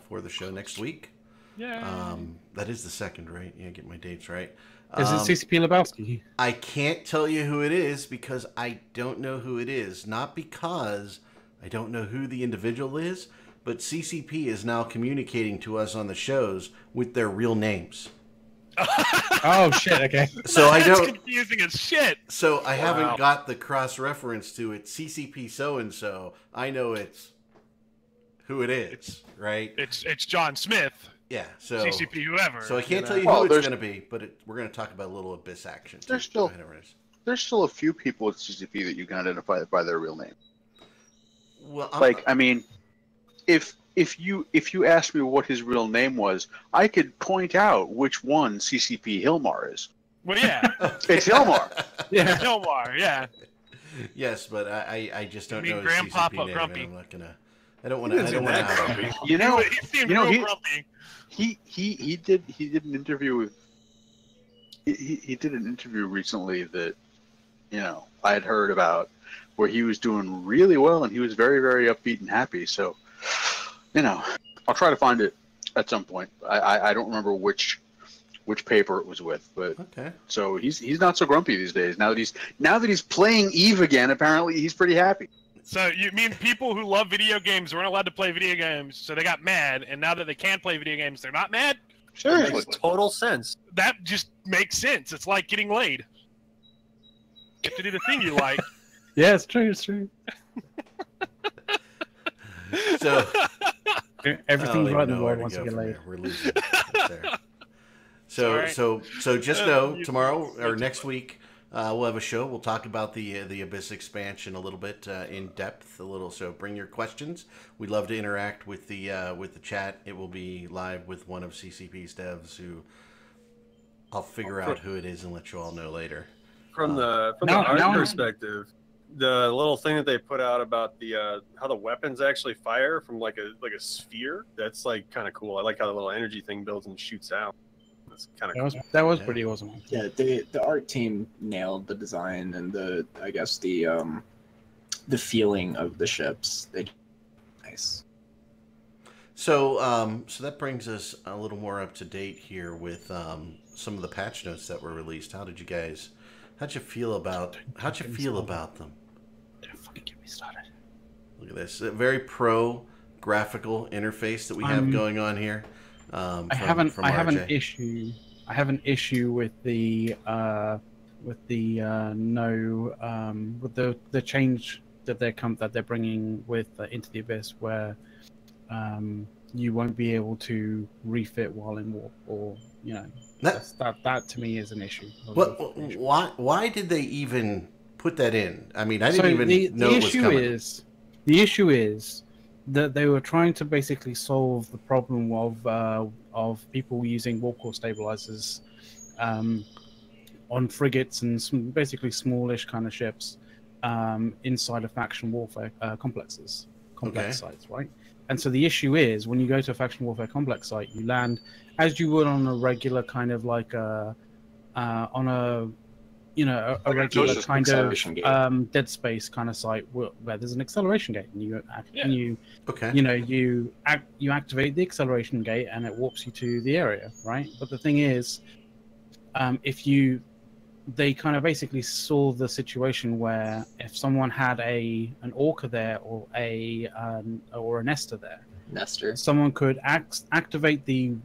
A: for the show next week.
C: Yeah.
A: That is the second, right? Yeah, get my dates right.
B: Is it CCP Lebowski?
A: I can't tell you who it is because I don't know who it is. Not because I don't know who the individual is, but CCP is now communicating to us on the shows with their real names.
B: Oh shit! Okay.
A: So I
C: That's
A: don't.
C: confusing as shit.
A: So I
C: Wow.
A: haven't got the cross reference to it. CCP so and so. I know it's who it is, right?
C: It's John Smith,
A: Yeah. So
C: CCP whoever.
A: So I can't tell you
D: Well,
A: who it's
D: there's-
A: going to be, but we're going to talk about a little Abyss action. Too.
D: There's still-
A: Go ahead, Ernest.
D: There's still a few people at CCP that you can identify by their real name.
A: Well,
D: I mean, if you asked me what his real name was, I could point out which one CCP Hilmar is.
C: Well, yeah,
D: It's Hilmar.
B: Yeah.
C: Hilmar, yeah.
A: Yes, but I just don't
C: You
A: know
C: mean
A: his
C: Grandpapa
A: CCP name.
C: Grumpy?
A: I'm not gonna. I don't want
F: He
A: to. I
F: isn't
A: don't want
F: that
A: to.
F: grumpy.
D: You know,
C: He seemed
D: you know,
C: real
D: he-
C: grumpy.
D: he did an interview with. He did an interview recently that, I had heard about, where he was doing really well and he was very, very upbeat and happy. So, I'll try to find it at some point. I don't remember which paper it was with, but
A: Okay.
D: so he's not so grumpy these days. Now that he's playing Eve again, apparently he's pretty happy.
C: So you mean people who love video games weren't allowed to play video games, so they got mad, and now that they can play video games, they're not mad?
F: That
D: Seriously.
F: makes total sense.
C: That just makes sense. It's like getting laid. You have to do the thing you like.
B: Yeah, it's true. It's true.
A: So I
B: Everything's
A: don't
B: right
A: even
B: in the
A: know where
B: world
A: to
B: once you
A: go
B: get
A: from
B: laid.
A: here. We're losing it right there. So
C: Alright.
A: so just know
C: You-
A: tomorrow or next week we'll have a show. We'll talk about the Abyss expansion a little bit in depth, a little. So bring your questions. We'd love to interact with the chat. It will be live with one of CCP's devs who I'll figure out who it is and let you all know later.
F: From the
B: Now-
F: art
B: now-
F: perspective, the little thing that they put out about the how the weapons actually fire from like a sphere, that's like kind of cool. I like how the little energy thing builds and shoots out. That's kind of cool.
B: That was
A: Yeah.
B: pretty awesome.
E: Yeah, the art team nailed the design and the feeling of the ships. They nice.
A: So that brings us a little more up to date here with some of the patch notes that were released. How'd you feel about them?
B: Don't fucking get me started.
A: Look at this, a very pro graphical interface that we have going on here.
B: I have an issue with the change that they're bringing with Into the Abyss, where you won't be able to refit while in warp, or that to me is an issue.
A: Why did they even put that in? I mean, I didn't even know it was coming.
B: The issue is that they were trying to basically solve the problem of people using warp core stabilizers on frigates and basically smallish kind of ships inside of faction warfare complex sites, right? And so the issue is, when you go to a faction warfare complex site, you land as you would on a regular kind of like a regular kind of Dead Space kind of site where there's an acceleration gate, and you activate the acceleration gate and it warps you to the area, right? But the thing is, they kind of basically saw the situation where if someone had an Orca there or a Nester there, someone could activate the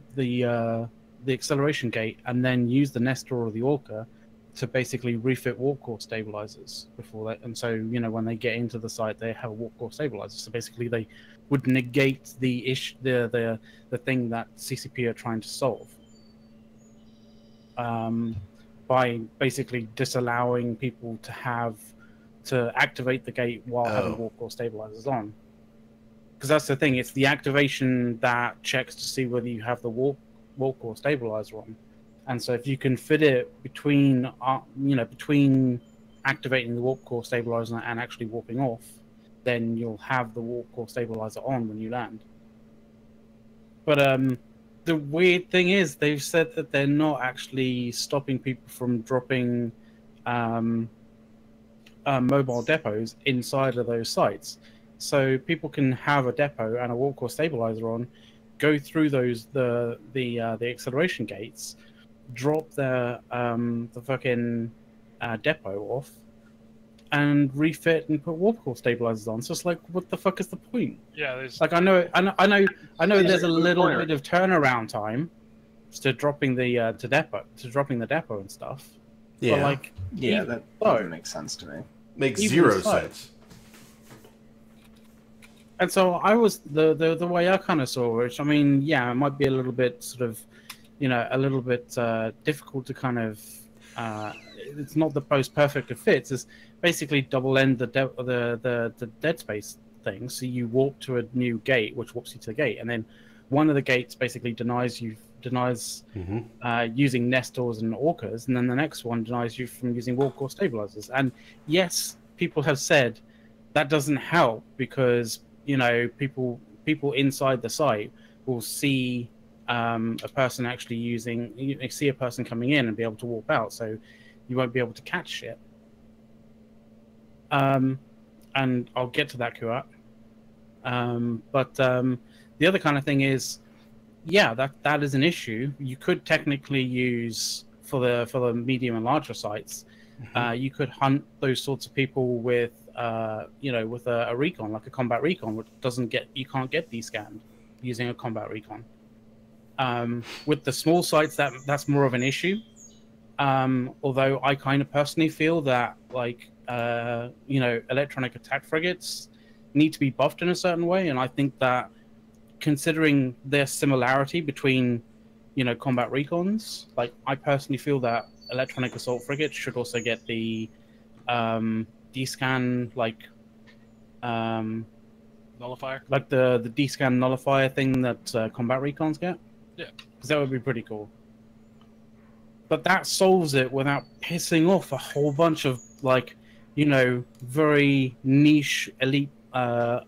B: acceleration gate and then use the Nester or the Orca to basically refit warp core stabilizers before that. And so, when they get into the site, they have a warp core stabilizer. So basically, they would negate the thing that CCP are trying to solve. By basically disallowing people to activate the gate while having warp core stabilizers on. Because that's the thing, it's the activation that checks to see whether you have the warp core stabilizer on. And so if you can fit it between activating the warp core stabilizer and actually warping off, then you'll have the warp core stabilizer on when you land. But the weird thing is, they've said that they're not actually stopping people from dropping mobile depots inside of those sites. So people can have a depot and a warp core stabilizer on, go through the acceleration gates, drop the fucking depot off, and refit and put warp core stabilizers on. So it's like, what the fuck is the point?
C: Yeah, there's
B: like I know there's a little bit of turnaround time to dropping the depot and stuff.
A: Yeah,
B: but like,
E: that doesn't make sense to me.
A: Makes zero sense.
B: And so I was the way I kind of saw it. I mean, yeah, it might be a little bit sort of, a little bit difficult to kind of. It's not the most perfect of fits. It's basically double end the Dead Space thing. So you warp to a new gate, which warps you to the gate, and then one of the gates basically denies using Nestors and Orcas, and then the next one denies you from using warp core stabilizers. And yes, people have said that doesn't help because people inside the site will see a person actually see a person coming in and be able to warp out, so you won't be able to catch shit. And I'll get to that, Kuat. But the other kind of thing is, yeah, that is an issue. You could technically use for the medium and larger sites. You could hunt those sorts of people with with a recon, like a combat recon, which you can't get descanned using a combat recon. With the small sites, that's more of an issue. Although I kind of personally feel that electronic attack frigates need to be buffed in a certain way, and I think that considering their similarity between combat recons, I personally feel that electronic assault frigates should also get the descan
C: nullifier,
B: like the descan nullifier thing that combat recons get.
C: Yeah,
B: because that would be pretty cool. But that solves it without pissing off a whole bunch of very niche elite high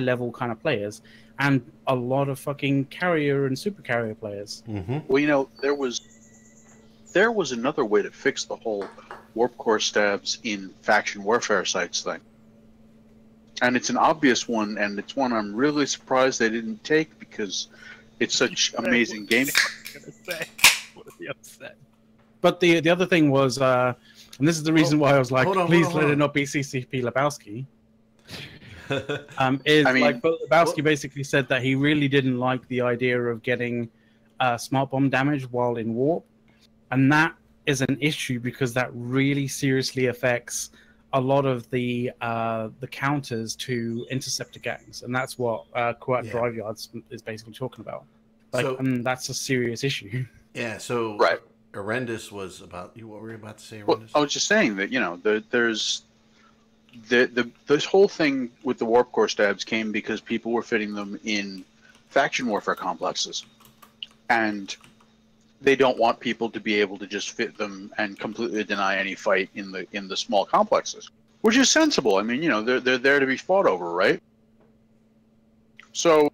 B: level kind of players, and a lot of fucking carrier and super carrier players.
D: Well, there was another way to fix the whole warp core stabs in faction warfare sites thing. And it's an obvious one, and it's one I'm really surprised they didn't take because it's such amazing game.
B: But the other thing was, and this is the reason why I was like,
A: hold on,
B: please
A: hold on,
B: let
A: hold
B: it
A: on.
B: not be CCP Lebowski. But Lebowski
A: well-
B: basically said that he really didn't like the idea of getting smart bomb damage while in warp, and that is an issue because that really seriously affects a lot of the counters to interceptor gangs, and that's what Kuat
A: Yeah.
B: Drive Yards is basically talking about. Like,
A: So-
B: and that's a serious issue.
A: Yeah, so
D: Right.
A: Horrendous was about you. What were you about to say,
D: Well,
A: Horrendous?
D: I was just saying that there's this whole thing with the warp core stabs came because people were fitting them in faction warfare complexes, and they don't want people to be able to just fit them and completely deny any fight in the small complexes, which is sensible. I mean, they're there to be fought over, right? So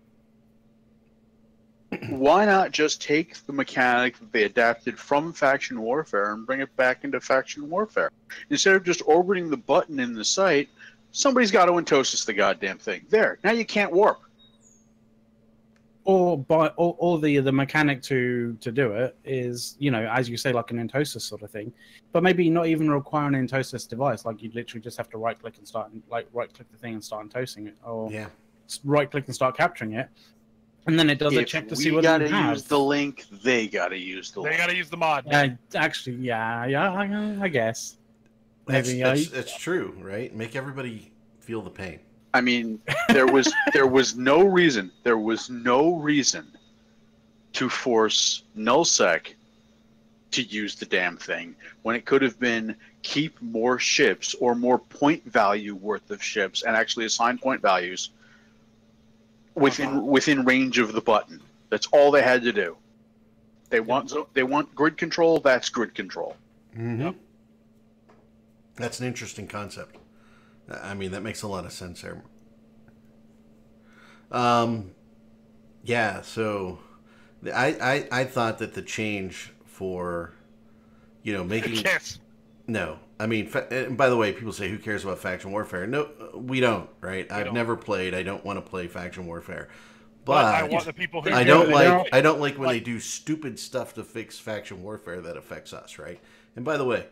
D: why not just take the mechanic that they adapted from faction warfare and bring it back into faction warfare? Instead of just orbiting the button in the site, somebody's got to entosis the goddamn thing. There, now you can't warp.
B: Or the mechanic to do it is, as you say, like an entosis sort of thing, but maybe not even require an entosis device. Like you'd literally just have to right click the thing and start entosing it, or
A: Yeah.
B: right click and start capturing it, and then it does a
D: If
B: check to
D: we
B: see what
D: got to
B: you have.
D: use the link, they got to use the
C: They
D: link.
C: got to use the mod.
B: Actually, yeah, I guess.
A: That's,
B: Maybe
A: that's true, right? Make everybody feel the pain.
D: I mean, there was no reason to force nullsec to use the damn thing when it could have been keep more ships or more point value worth of ships and actually assign point values within range of the button. That's all they had to do. They want grid control. That's grid control.
A: Mm-hmm.
C: Yep.
A: That's an interesting concept. I mean, that makes a lot of sense there. Yeah, so I thought that the change for, making...
C: Yes.
A: No. I mean, and by the way, people say, who cares about faction warfare? No, we don't, right? I've
C: don't.
A: never played. I don't want to play faction warfare.
C: But
A: But
C: I want the people who
A: I
C: do
A: don't
C: it.
A: like when they do stupid stuff to fix faction warfare that affects us, right? And by the way,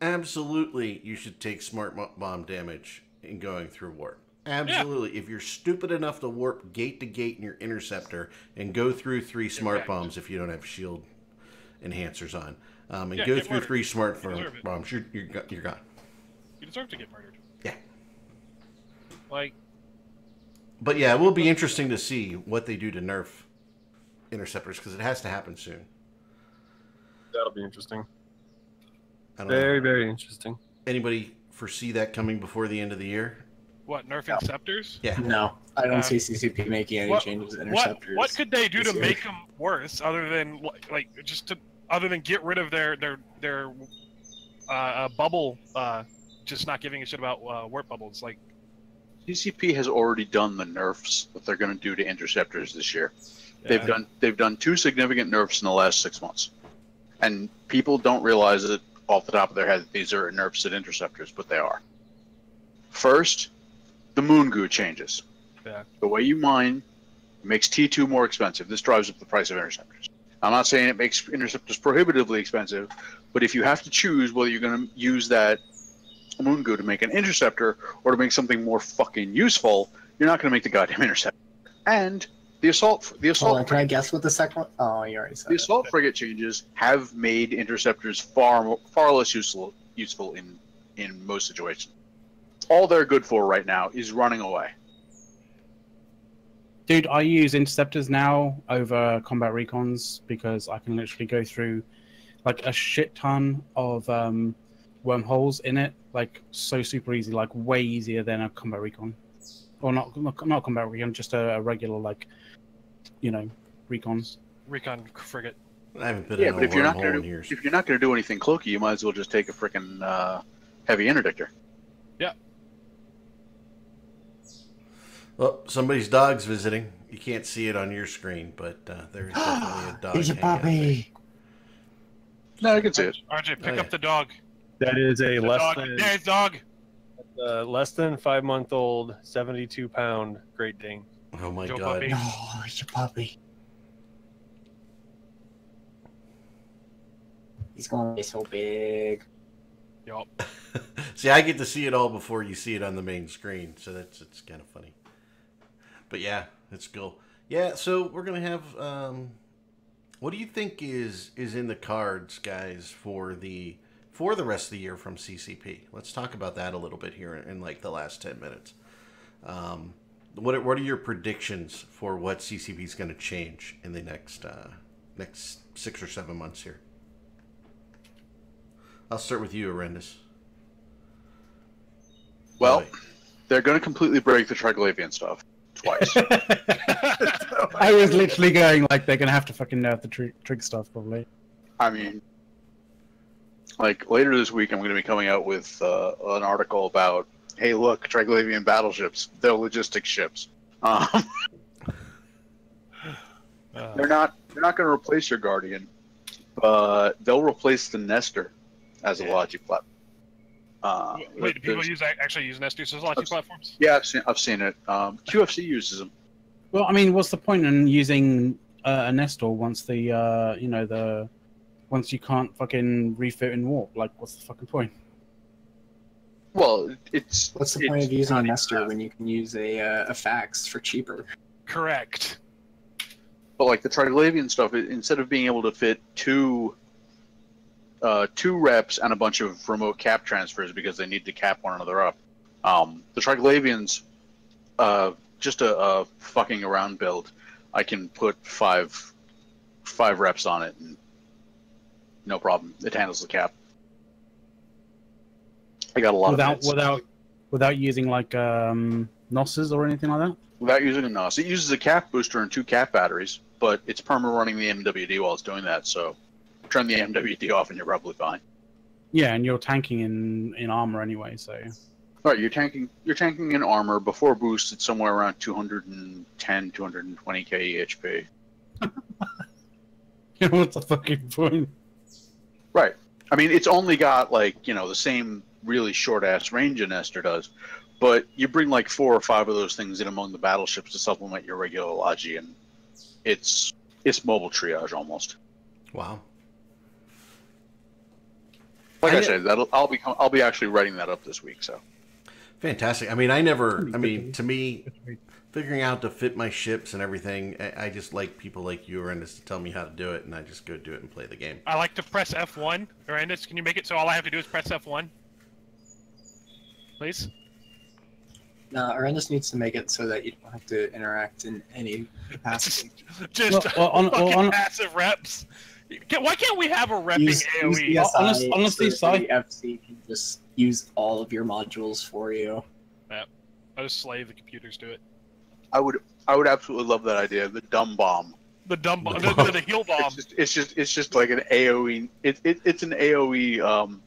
A: absolutely you should take smart bomb damage in going through warp. Absolutely. If you're stupid enough to warp gate to gate in your interceptor and go through 3 smart bombs if you don't have shield enhancers on, and
C: Yeah,
A: go
C: get
A: through
C: murdered.
A: 3 smart
C: You deserve it.
A: bombs, you're gone.
C: You deserve to get murdered.
A: Yeah.
C: Like,
A: But yeah, it will be interesting to see what they do to nerf interceptors because it has to happen soon.
F: That'll be interesting.
A: I don't
F: Very,
A: know.
F: very interesting.
A: Anybody foresee that coming before the end of the year?
C: what, nerf interceptors?
A: Yeah.
E: No, I don't see CCP making any
C: What-
E: changes to interceptors.
C: What could they do to
E: this year.
C: make them worse, other than other than get rid of their bubble, just not giving a shit about warp bubbles? Like,
D: CCP has already done the nerfs that they're going to do to interceptors this year.
C: yeah.
D: They've done 2 significant nerfs in the last 6 months, and people don't realize it off the top of their head that these are nerfs at interceptors, but they are. First, the moon goo changes.
C: Yeah.
D: The way you mine makes T2 more expensive. This drives up the price of interceptors. I'm not saying it makes interceptors prohibitively expensive, but if you have to choose whether you're going to use that moon goo to make an interceptor or to make something more fucking useful, you're not going to make the goddamn interceptor. And the assault
E: Hold on, can I guess what the second one? Oh, you already said
D: the
E: it.
D: assault frigate changes have made interceptors far less useful in most situations. All they're good for right now is running away.
B: Dude, I use interceptors now over combat recons because I can literally go through like a shit ton of wormholes in it, like so super easy, like way easier than a combat recon, or not combat recon, just a regular recons.
C: recon frigate.
A: I haven't been
D: Yeah,
A: in
D: but
A: a
D: if you're not
A: wormhole
D: going
A: in
D: to
A: years.
D: if you're not going to do anything cloaky, you might as well just take a freaking heavy interdictor.
A: Well, somebody's dog's visiting. You can't see it on your screen, but there's definitely a dog.
E: He's a
A: hanging out there.
E: puppy.
D: No, I can see it.
C: RJ, pick
A: Oh, yeah.
C: up the dog.
F: That is a
C: The
F: less
C: dog.
F: than
C: There's dog.
F: less than 5-month-old, 72-pound Great Dane.
A: Oh my
C: Joe
A: god.
C: Puppy.
B: No, it's a puppy.
E: He's going to be so big.
C: Yup.
A: See, I get to see it all before you see it on the main screen, so it's kind of funny. But yeah, it's cool. Yeah, so we're gonna have. What do you think is in the cards, guys, for the rest of the year from CCP? Let's talk about that a little bit here in like the last 10 minutes. What are your predictions for what CCP is going to change in the next 6 or 7 months here? I'll start with you, Arendis.
D: Well,
A: Boy.
D: they're going to completely break the Triglavian stuff twice.
B: I was literally going like they're gonna have to fucking nerf the trig stuff probably.
D: I mean, like later this week, I'm going to be coming out with an article about, hey, look, Triglavian battleships, they're logistics ships. They're not going to replace your Guardian, but they'll replace the Nestor as a Logi platform.
C: Wait, do people actually use Nestors as Logi platforms?
D: Yeah, I've seen it. QFC uses them.
B: Well, I mean, what's the point in using a Nestor once once you can't fucking refit in warp? Like, what's the fucking point?
D: Well,
E: What's the point of using a Nestor when you can use a fax for cheaper?
C: Correct.
D: But like the Triglavian stuff, instead of being able to fit two reps and a bunch of remote cap transfers because they need to cap one another up, the Triglavians, just a fucking around build, I can put five reps on it and no problem. It handles the cap. I got a lot of hits.
B: Without using like NOSes or anything like that.
D: Without using a NOS. It uses a cap booster and 2 cap batteries, but it's perma running the MWD while it's doing that, so turn the MWD off and you're probably fine.
B: Yeah, and you're tanking in armor anyway, so.
D: Right, you're tanking in armor. Before boost, it's somewhere around 210, 220k HP.
B: What's the fucking point?
D: Right. I mean, it's only got like, the same really short ass range a Nestor does, but you bring like 4 or 5 of those things in among the battleships to supplement your regular Logi, and it's mobile triage almost.
A: Wow.
D: Like I said, I'll be actually writing that up this week. So
A: fantastic. I mean, to me, figuring out to fit my ships and everything, I just like people like you, Arendis, to tell me how to do it, and I just go do it and play the game.
C: I like to press F1. Arendis, can you make it so all I have to do is press F1? Please?
E: No, Arendis needs to make it so that you don't have to interact in any capacity.
C: Just fucking massive reps. Why can't we have a repping AoE?
B: Honestly,
E: FC can just use all of your modules for you.
C: Yeah, I just slave the computers to it.
D: I would absolutely love that idea. The dumb bomb.
C: The dumb bomb. The heal bomb.
D: It's just like an AoE. It's an AoE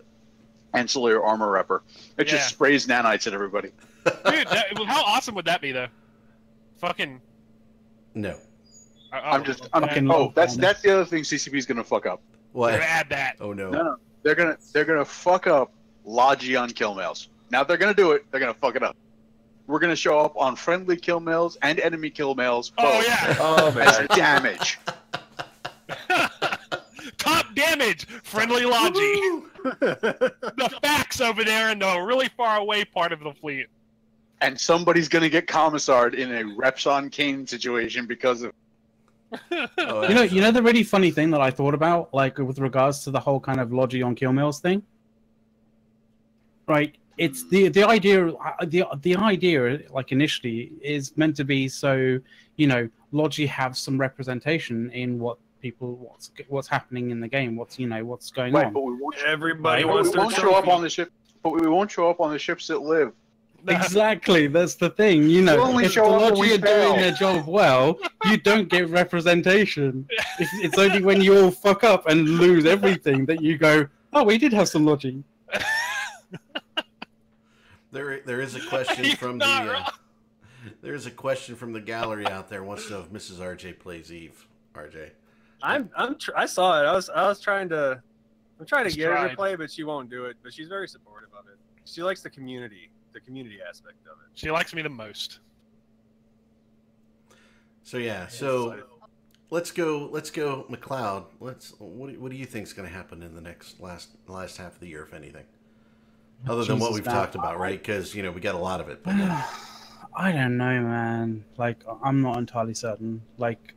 D: ancillary armor repper. It just sprays nanites at everybody.
C: Dude, how awesome would that be, though? Fucking.
A: No.
D: That's the other thing CCP is gonna fuck up.
A: What?
C: They're gonna add that.
A: Oh no.
D: No. They're gonna fuck up Logi on kill mails. Now if they're gonna do it, they're gonna fuck it up. We're gonna show up on friendly kill mails and enemy kill mails.
C: Oh yeah.
F: Oh man.
D: Damage.
C: Top damage, friendly Logi. The fax over there in the really far away part of the fleet.
D: And somebody's gonna get commissar'd in a Repson Kane situation because of.
A: Oh,
B: you know the really funny thing that I thought about, like with regards to the whole kind of Logi on kill mills thing, right? It's the idea like initially is meant to be so Logi have some representation in what's happening in the game, what's going on.
D: But we won't.
F: Everybody
D: We
F: wants
D: won't
F: to
D: show up on the ship. But we won't show up on the ships that live.
B: Exactly, that's the thing.
D: only
B: If the
D: show up when
B: Logi
D: we
B: are doing
D: fail.
B: their job well, you don't get representation. It's only when you all fuck up and lose everything that you go, oh, we did have some Logi.
A: There is a question from there is a question from the gallery out there. Wants to know if Mrs. RJ plays Eve. RJ.
F: I saw it. I was trying to get her
C: tried.
F: to play, but she won't do it. But she's very supportive of it. She likes the community the community aspect of it.
C: She likes me the most.
A: So yeah, so let's go, McLeod. What do you think is going to happen in the last half of the year, if anything, other than what we've talked about, right? Because we got a lot of it. But
B: I don't know, man. Like, I'm not entirely certain. Like,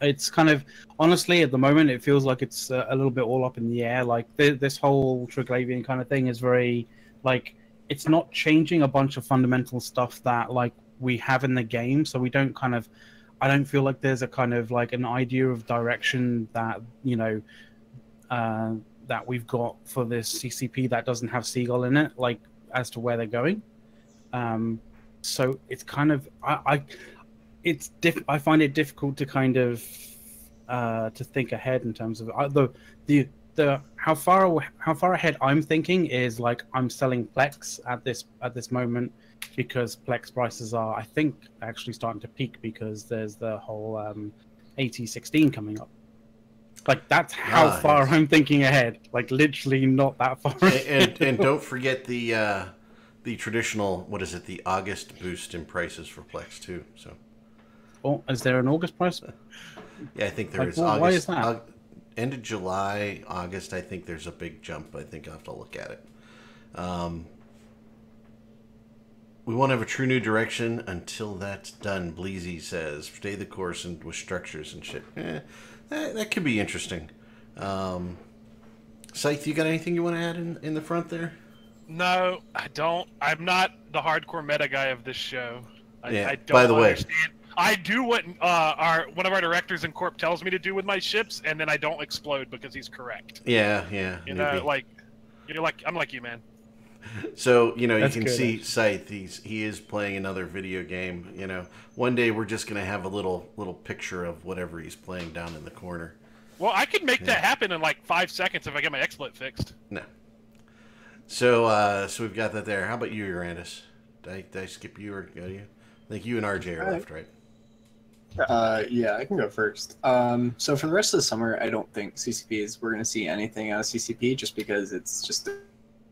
B: it's kind of, honestly, at the moment, it feels like it's a little bit all up in the air. Like, this whole Triglavian kind of thing is very, like, it's not changing a bunch of fundamental stuff that, like, we have in the game. So we don't kind of, I don't feel like there's a kind of, like, an idea of direction that, that we've got for this CCP that doesn't have Seagull in it, like, as to where they're going. So it's kind of, I find it difficult to kind of to think ahead in terms of the how far ahead I'm thinking is, like, I'm selling Plex at this moment because Plex prices are, I think, actually starting to peak because there's the whole AT16 coming up. Like, that's how far I'm thinking ahead. Like, literally not that far ahead.
A: And don't forget the traditional, what is it, the August boost in prices for Plex too. So,
B: oh, is there an August price?
A: Yeah, I think there is.
B: Well, why is that?
A: End of July, August, I think there's a big jump. I think I'll have to look at it. We won't have a true new direction until that's done, Bleezy says. Stay the course and with structures and shit. That could be interesting. Scythe, you got anything you want to add in the front there?
C: No, I don't. I'm not the hardcore meta guy of this show. I don't
A: by the
C: understand. I do what one of our directors in Corp tells me to do with my ships, and then I don't explode because he's correct.
A: Yeah.
C: I'm like you, man.
A: So you can see Scythe. He is playing another video game. One day we're just gonna have a little picture of whatever he's playing down in the corner.
C: Well, I could make that happen in like 5 seconds if I get my XSplit fixed.
A: No. So we've got that there. How about you, Urandus? Did I skip you or go to you? I think you and RJ are left, right?
E: Yeah, I can go first. So for the rest of the summer, I don't think we're going to see anything out of CCP just because it's just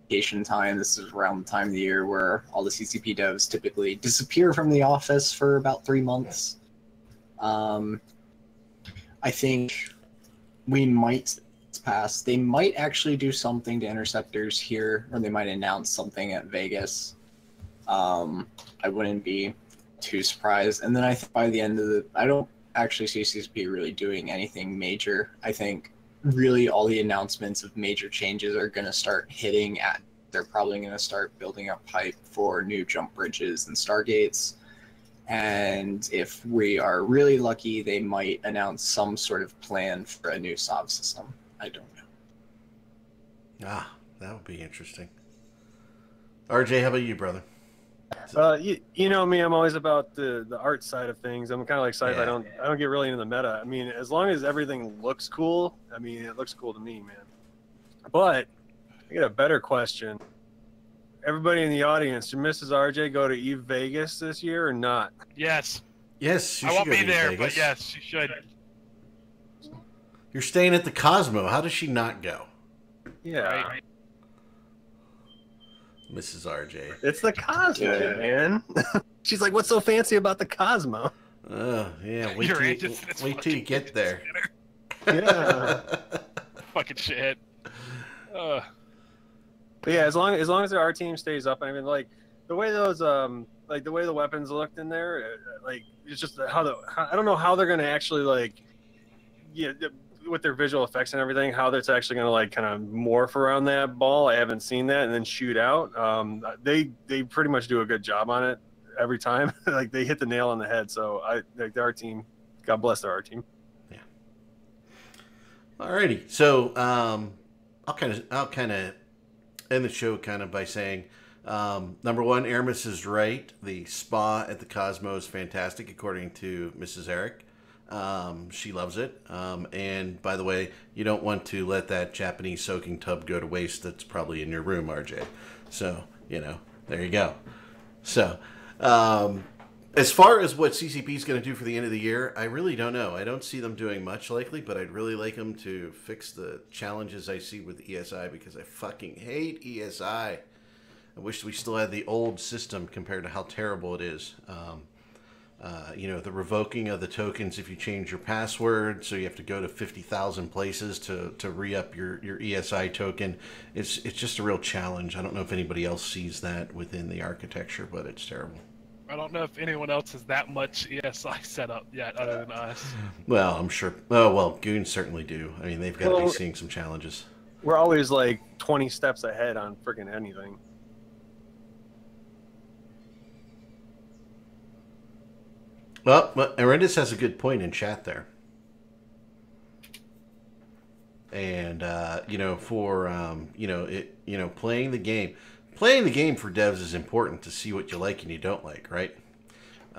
E: vacation time. This is around the time of the year where all the CCP devs typically disappear from the office for about 3 months. I think we might pass. They might actually do something to interceptors here, or they might announce something at Vegas. I wouldn't be too surprised. And then I think by the end of I don't actually see CCP really doing anything major. I think really all the announcements of major changes are going to start hitting at, they're probably going to start building up hype for new jump bridges and stargates. And if we are really lucky, they might announce some sort of plan for a new SOV system. I don't know.
A: That would be interesting. RJ, how about you, brother?
F: You know me, I'm always about the art side of things. I'm kind of like Scythe.
A: Yeah.
F: I don't get really into the meta. I mean, as long as everything looks cool, I mean, it looks cool to me, man. But I get a better question. Everybody in the audience, did Mrs. RJ go to Eve Vegas this year or not?
C: Yes.
A: Yes, you
C: I
A: should
C: won't
A: go
C: be
A: to
C: there,
A: Vegas.
C: but yes, she should.
A: You're staying at the Cosmo. How does she not go?
F: Yeah.
C: Right.
A: Mrs. RJ.
F: It's the Cosmo, man. She's like, what's so fancy about the Cosmo?
A: Yeah, wait
C: You're
A: till
C: just-
A: you get there.
F: Yeah.
C: Fucking shit.
F: But yeah, as long as our team stays up, I mean, like the way those like the way the weapons looked in there, like it's just I don't know how they're gonna actually like, with their visual effects and everything, how that's actually gonna like kind of morph around that ball. I haven't seen that, and then shoot out. They pretty much do a good job on it every time. Like they hit the nail on the head. So our team, God bless our team.
A: Yeah. Alrighty, so I'll kind of end the show kind of by saying, number one, Aramis is right. The spa at the Cosmo is fantastic, according to Mrs. Eric. She loves it. And by the way, you don't want to let that Japanese soaking tub go to waste. That's probably in your room, RJ. So, there you go. So, as far as what CCP is going to do for the end of the year, I really don't know. I don't see them doing much likely, but I'd really like them to fix the challenges I see with ESI because I fucking hate ESI. I wish we still had the old system compared to how terrible it is. You know, the revoking of the tokens if you change your password, so you have to go to 50,000 places to re-up your ESI token. It's just a real challenge. I don't know if anybody else sees that within the architecture, but it's terrible.
C: I don't know if anyone else has that much ESI set up yet other than us.
A: Well, I'm sure. Oh, well, Goons certainly do. I mean, they've got to be seeing some challenges.
F: We're always like 20 steps ahead on freaking anything.
A: Well, Arendis has a good point in chat there. And you know, for playing the game for devs is important to see what you like and you don't like, right?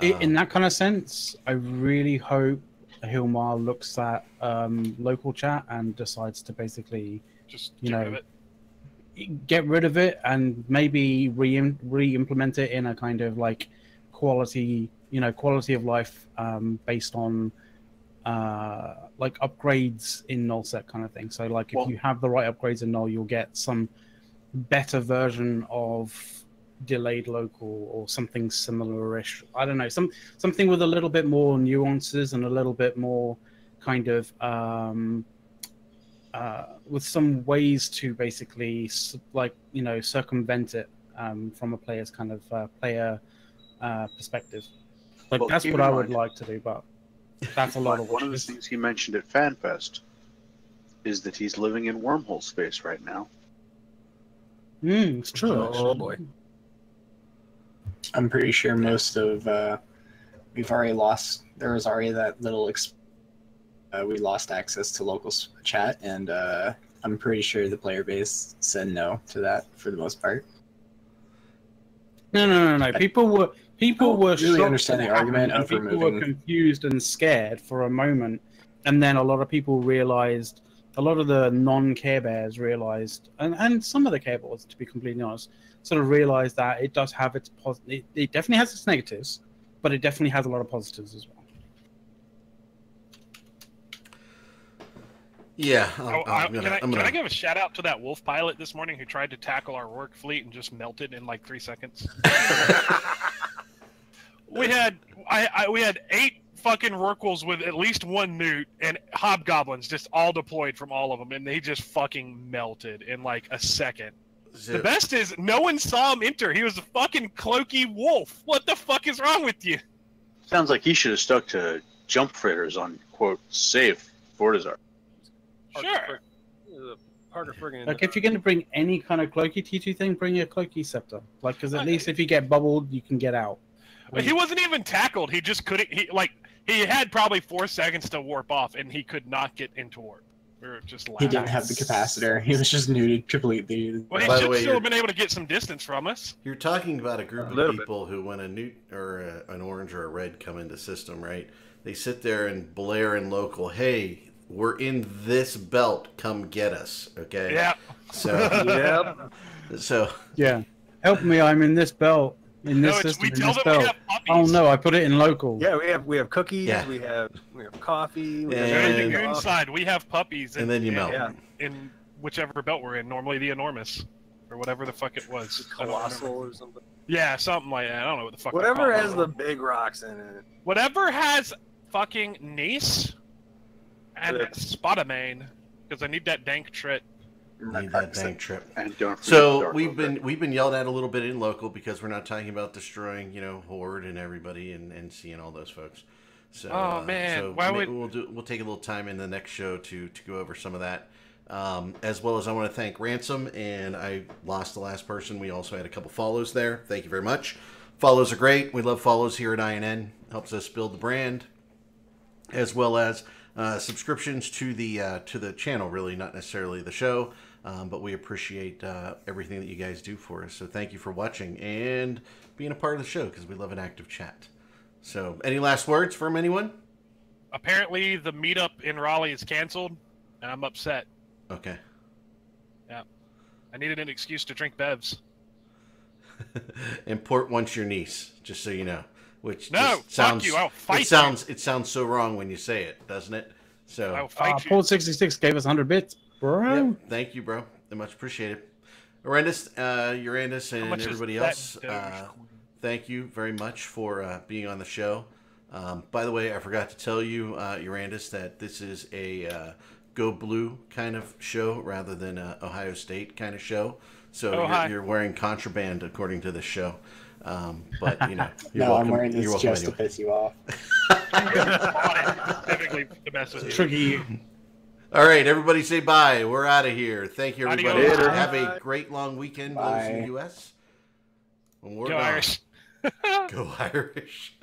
B: In that kind of sense, I really hope Hilmar looks at local chat and decides to basically
C: Just
B: You
C: get
B: know,
C: rid of it.
B: get rid of it and maybe re-implement it in a kind of like quality of life based on like upgrades in nullsec kind of thing. So like if you have the right upgrades in null, you'll get some better version of delayed local or something similar-ish. I don't know, something with a little bit more nuances and a little bit more kind of with some ways to basically circumvent it from a player's kind of player perspective. Like
D: Well,
B: that's
D: keep
B: what
D: in
B: I would
D: mind-
B: like to do, but that's a lot of
D: One of the
B: wishes.
D: things he mentioned at FanFest is that he's living in wormhole space right now.
B: It's true.
F: Oh,
B: actually.
F: boy.
E: I'm pretty sure most of we've already lost. There was already that little. We lost access to local chat, and I'm pretty sure the player base said no to that for the most part.
B: No. People were
E: really
B: shocked
E: understand
B: that
E: the
B: it
E: argument
B: happened,
E: of
B: and people were
E: removing-
B: confused and scared for a moment, and then a lot of people realized. A lot of the non-Care Bears realized, and some of the Care Bears, to be completely honest, sort of realized that it does have its it definitely has its negatives, but it definitely has a lot of positives as well.
A: Yeah,
C: Can I give a shout out to that wolf pilot this morning who tried to tackle our work fleet and just melted in like 3 seconds? we had 8 fucking Rorquals with at least 1 newt and hobgoblins just all deployed from all of them, and they just fucking melted in like a second. The best is no one saw him enter. He was a fucking cloaky wolf. What the fuck is wrong with you?
D: Sounds like he should have stuck to jump fritters on, quote, safe Fortizar.
C: Sure.
F: Parker friggin'
B: Like if you're going to bring any kind of cloaky T2 thing, bring a cloaky scepter. Like because at least if you get bubbled, you can get out.
C: But he wasn't even tackled. He just couldn't. He had probably 4 seconds to warp off, and he could not get into warp. We were just
E: He
C: laughing.
E: didn't have the capacitor. He was just neutered completely.
C: Well, he
A: By the
C: should
A: way,
C: still
A: you're-
C: have been able to get some distance from us.
A: You're talking about a group
F: A
A: of
F: little bit.
A: people who, when a newt or an orange or a red come into system, right? They sit there and blare in local, "Hey, we're in this belt. Come get us." Okay.
C: Yeah.
A: So,
F: Yep.
A: so
B: Yeah, help me! I'm in this belt. In this
C: No, it's,
B: system,
C: we
B: in
C: tell
B: this
C: them we
B: belt.
C: have puppies.
B: Oh no, I put it in local.
F: Yeah, we have cookies.
A: Yeah.
F: We have coffee. We
A: And-
C: They're
F: have
C: in the
A: And-
C: goon side. We have puppies.
A: and then you melt.
F: Yeah.
C: In whichever belt we're in, normally the enormous. Or whatever the fuck it was. I don't
F: Colossal
C: remember.
F: or something.
C: Yeah, something like that. I don't know what the fuck. I
F: Whatever
C: call
F: has
C: it.
F: the big rocks in it.
C: Whatever has fucking Nice and
F: Yeah.
C: Spotamane, because I need that dank trit.
A: need that dang trip.
D: And don't forget the
A: So
D: Dark Ogre.
A: we've been yelled at a little bit in local because we're not talking about destroying, Horde and everybody and seeing all those folks. So
C: Oh, man,
A: so
C: why
A: maybe
C: would-
A: we'll take a little time in the next show to go over some of that. As well as I want to thank Ransom, and I lost the last person. We also had a couple follows there. Thank you very much. Follows are great. We love follows here at INN. Helps us build the brand, as well as subscriptions to the channel. Really, not necessarily the show. But we appreciate everything that you guys do for us. So thank you for watching and being a part of the show because we love an active chat. So any last words from anyone?
C: Apparently, the meetup in Raleigh is canceled, and I'm upset.
A: Okay.
C: I needed an excuse to drink bevs.
A: And Port wants your niece, just so you know. Which
C: No,
A: just
C: fuck
A: sounds,
C: you, I'll fight
A: it sounds so wrong when you say it, doesn't it? So
C: I'll fight you.
B: Port 66 gave us 100 bits, bro.
A: yep, thank you, bro. Much appreciated. Arendis, Urandus,
C: How
A: and
C: much is
A: everybody
C: that
A: else,
C: Dogecoin?
A: thank you very much for being on the show. By the way, I forgot to tell you, Urandus, that this is a Go Blue kind of show rather than a Ohio State kind of show. So you're wearing contraband according to this show. But, you know, you're
E: No,
A: welcome.
E: I'm wearing this
A: You're welcome
E: just to
A: anyway.
E: piss you off.
C: Typically to mess with you.
B: Trigger you.
A: All right, everybody say bye. We're out of here. Thank you, everybody.
C: Adios.
A: Have a great long weekend, those in the U.S. When we're
C: Go
A: gone.
C: Irish.
A: Go Irish.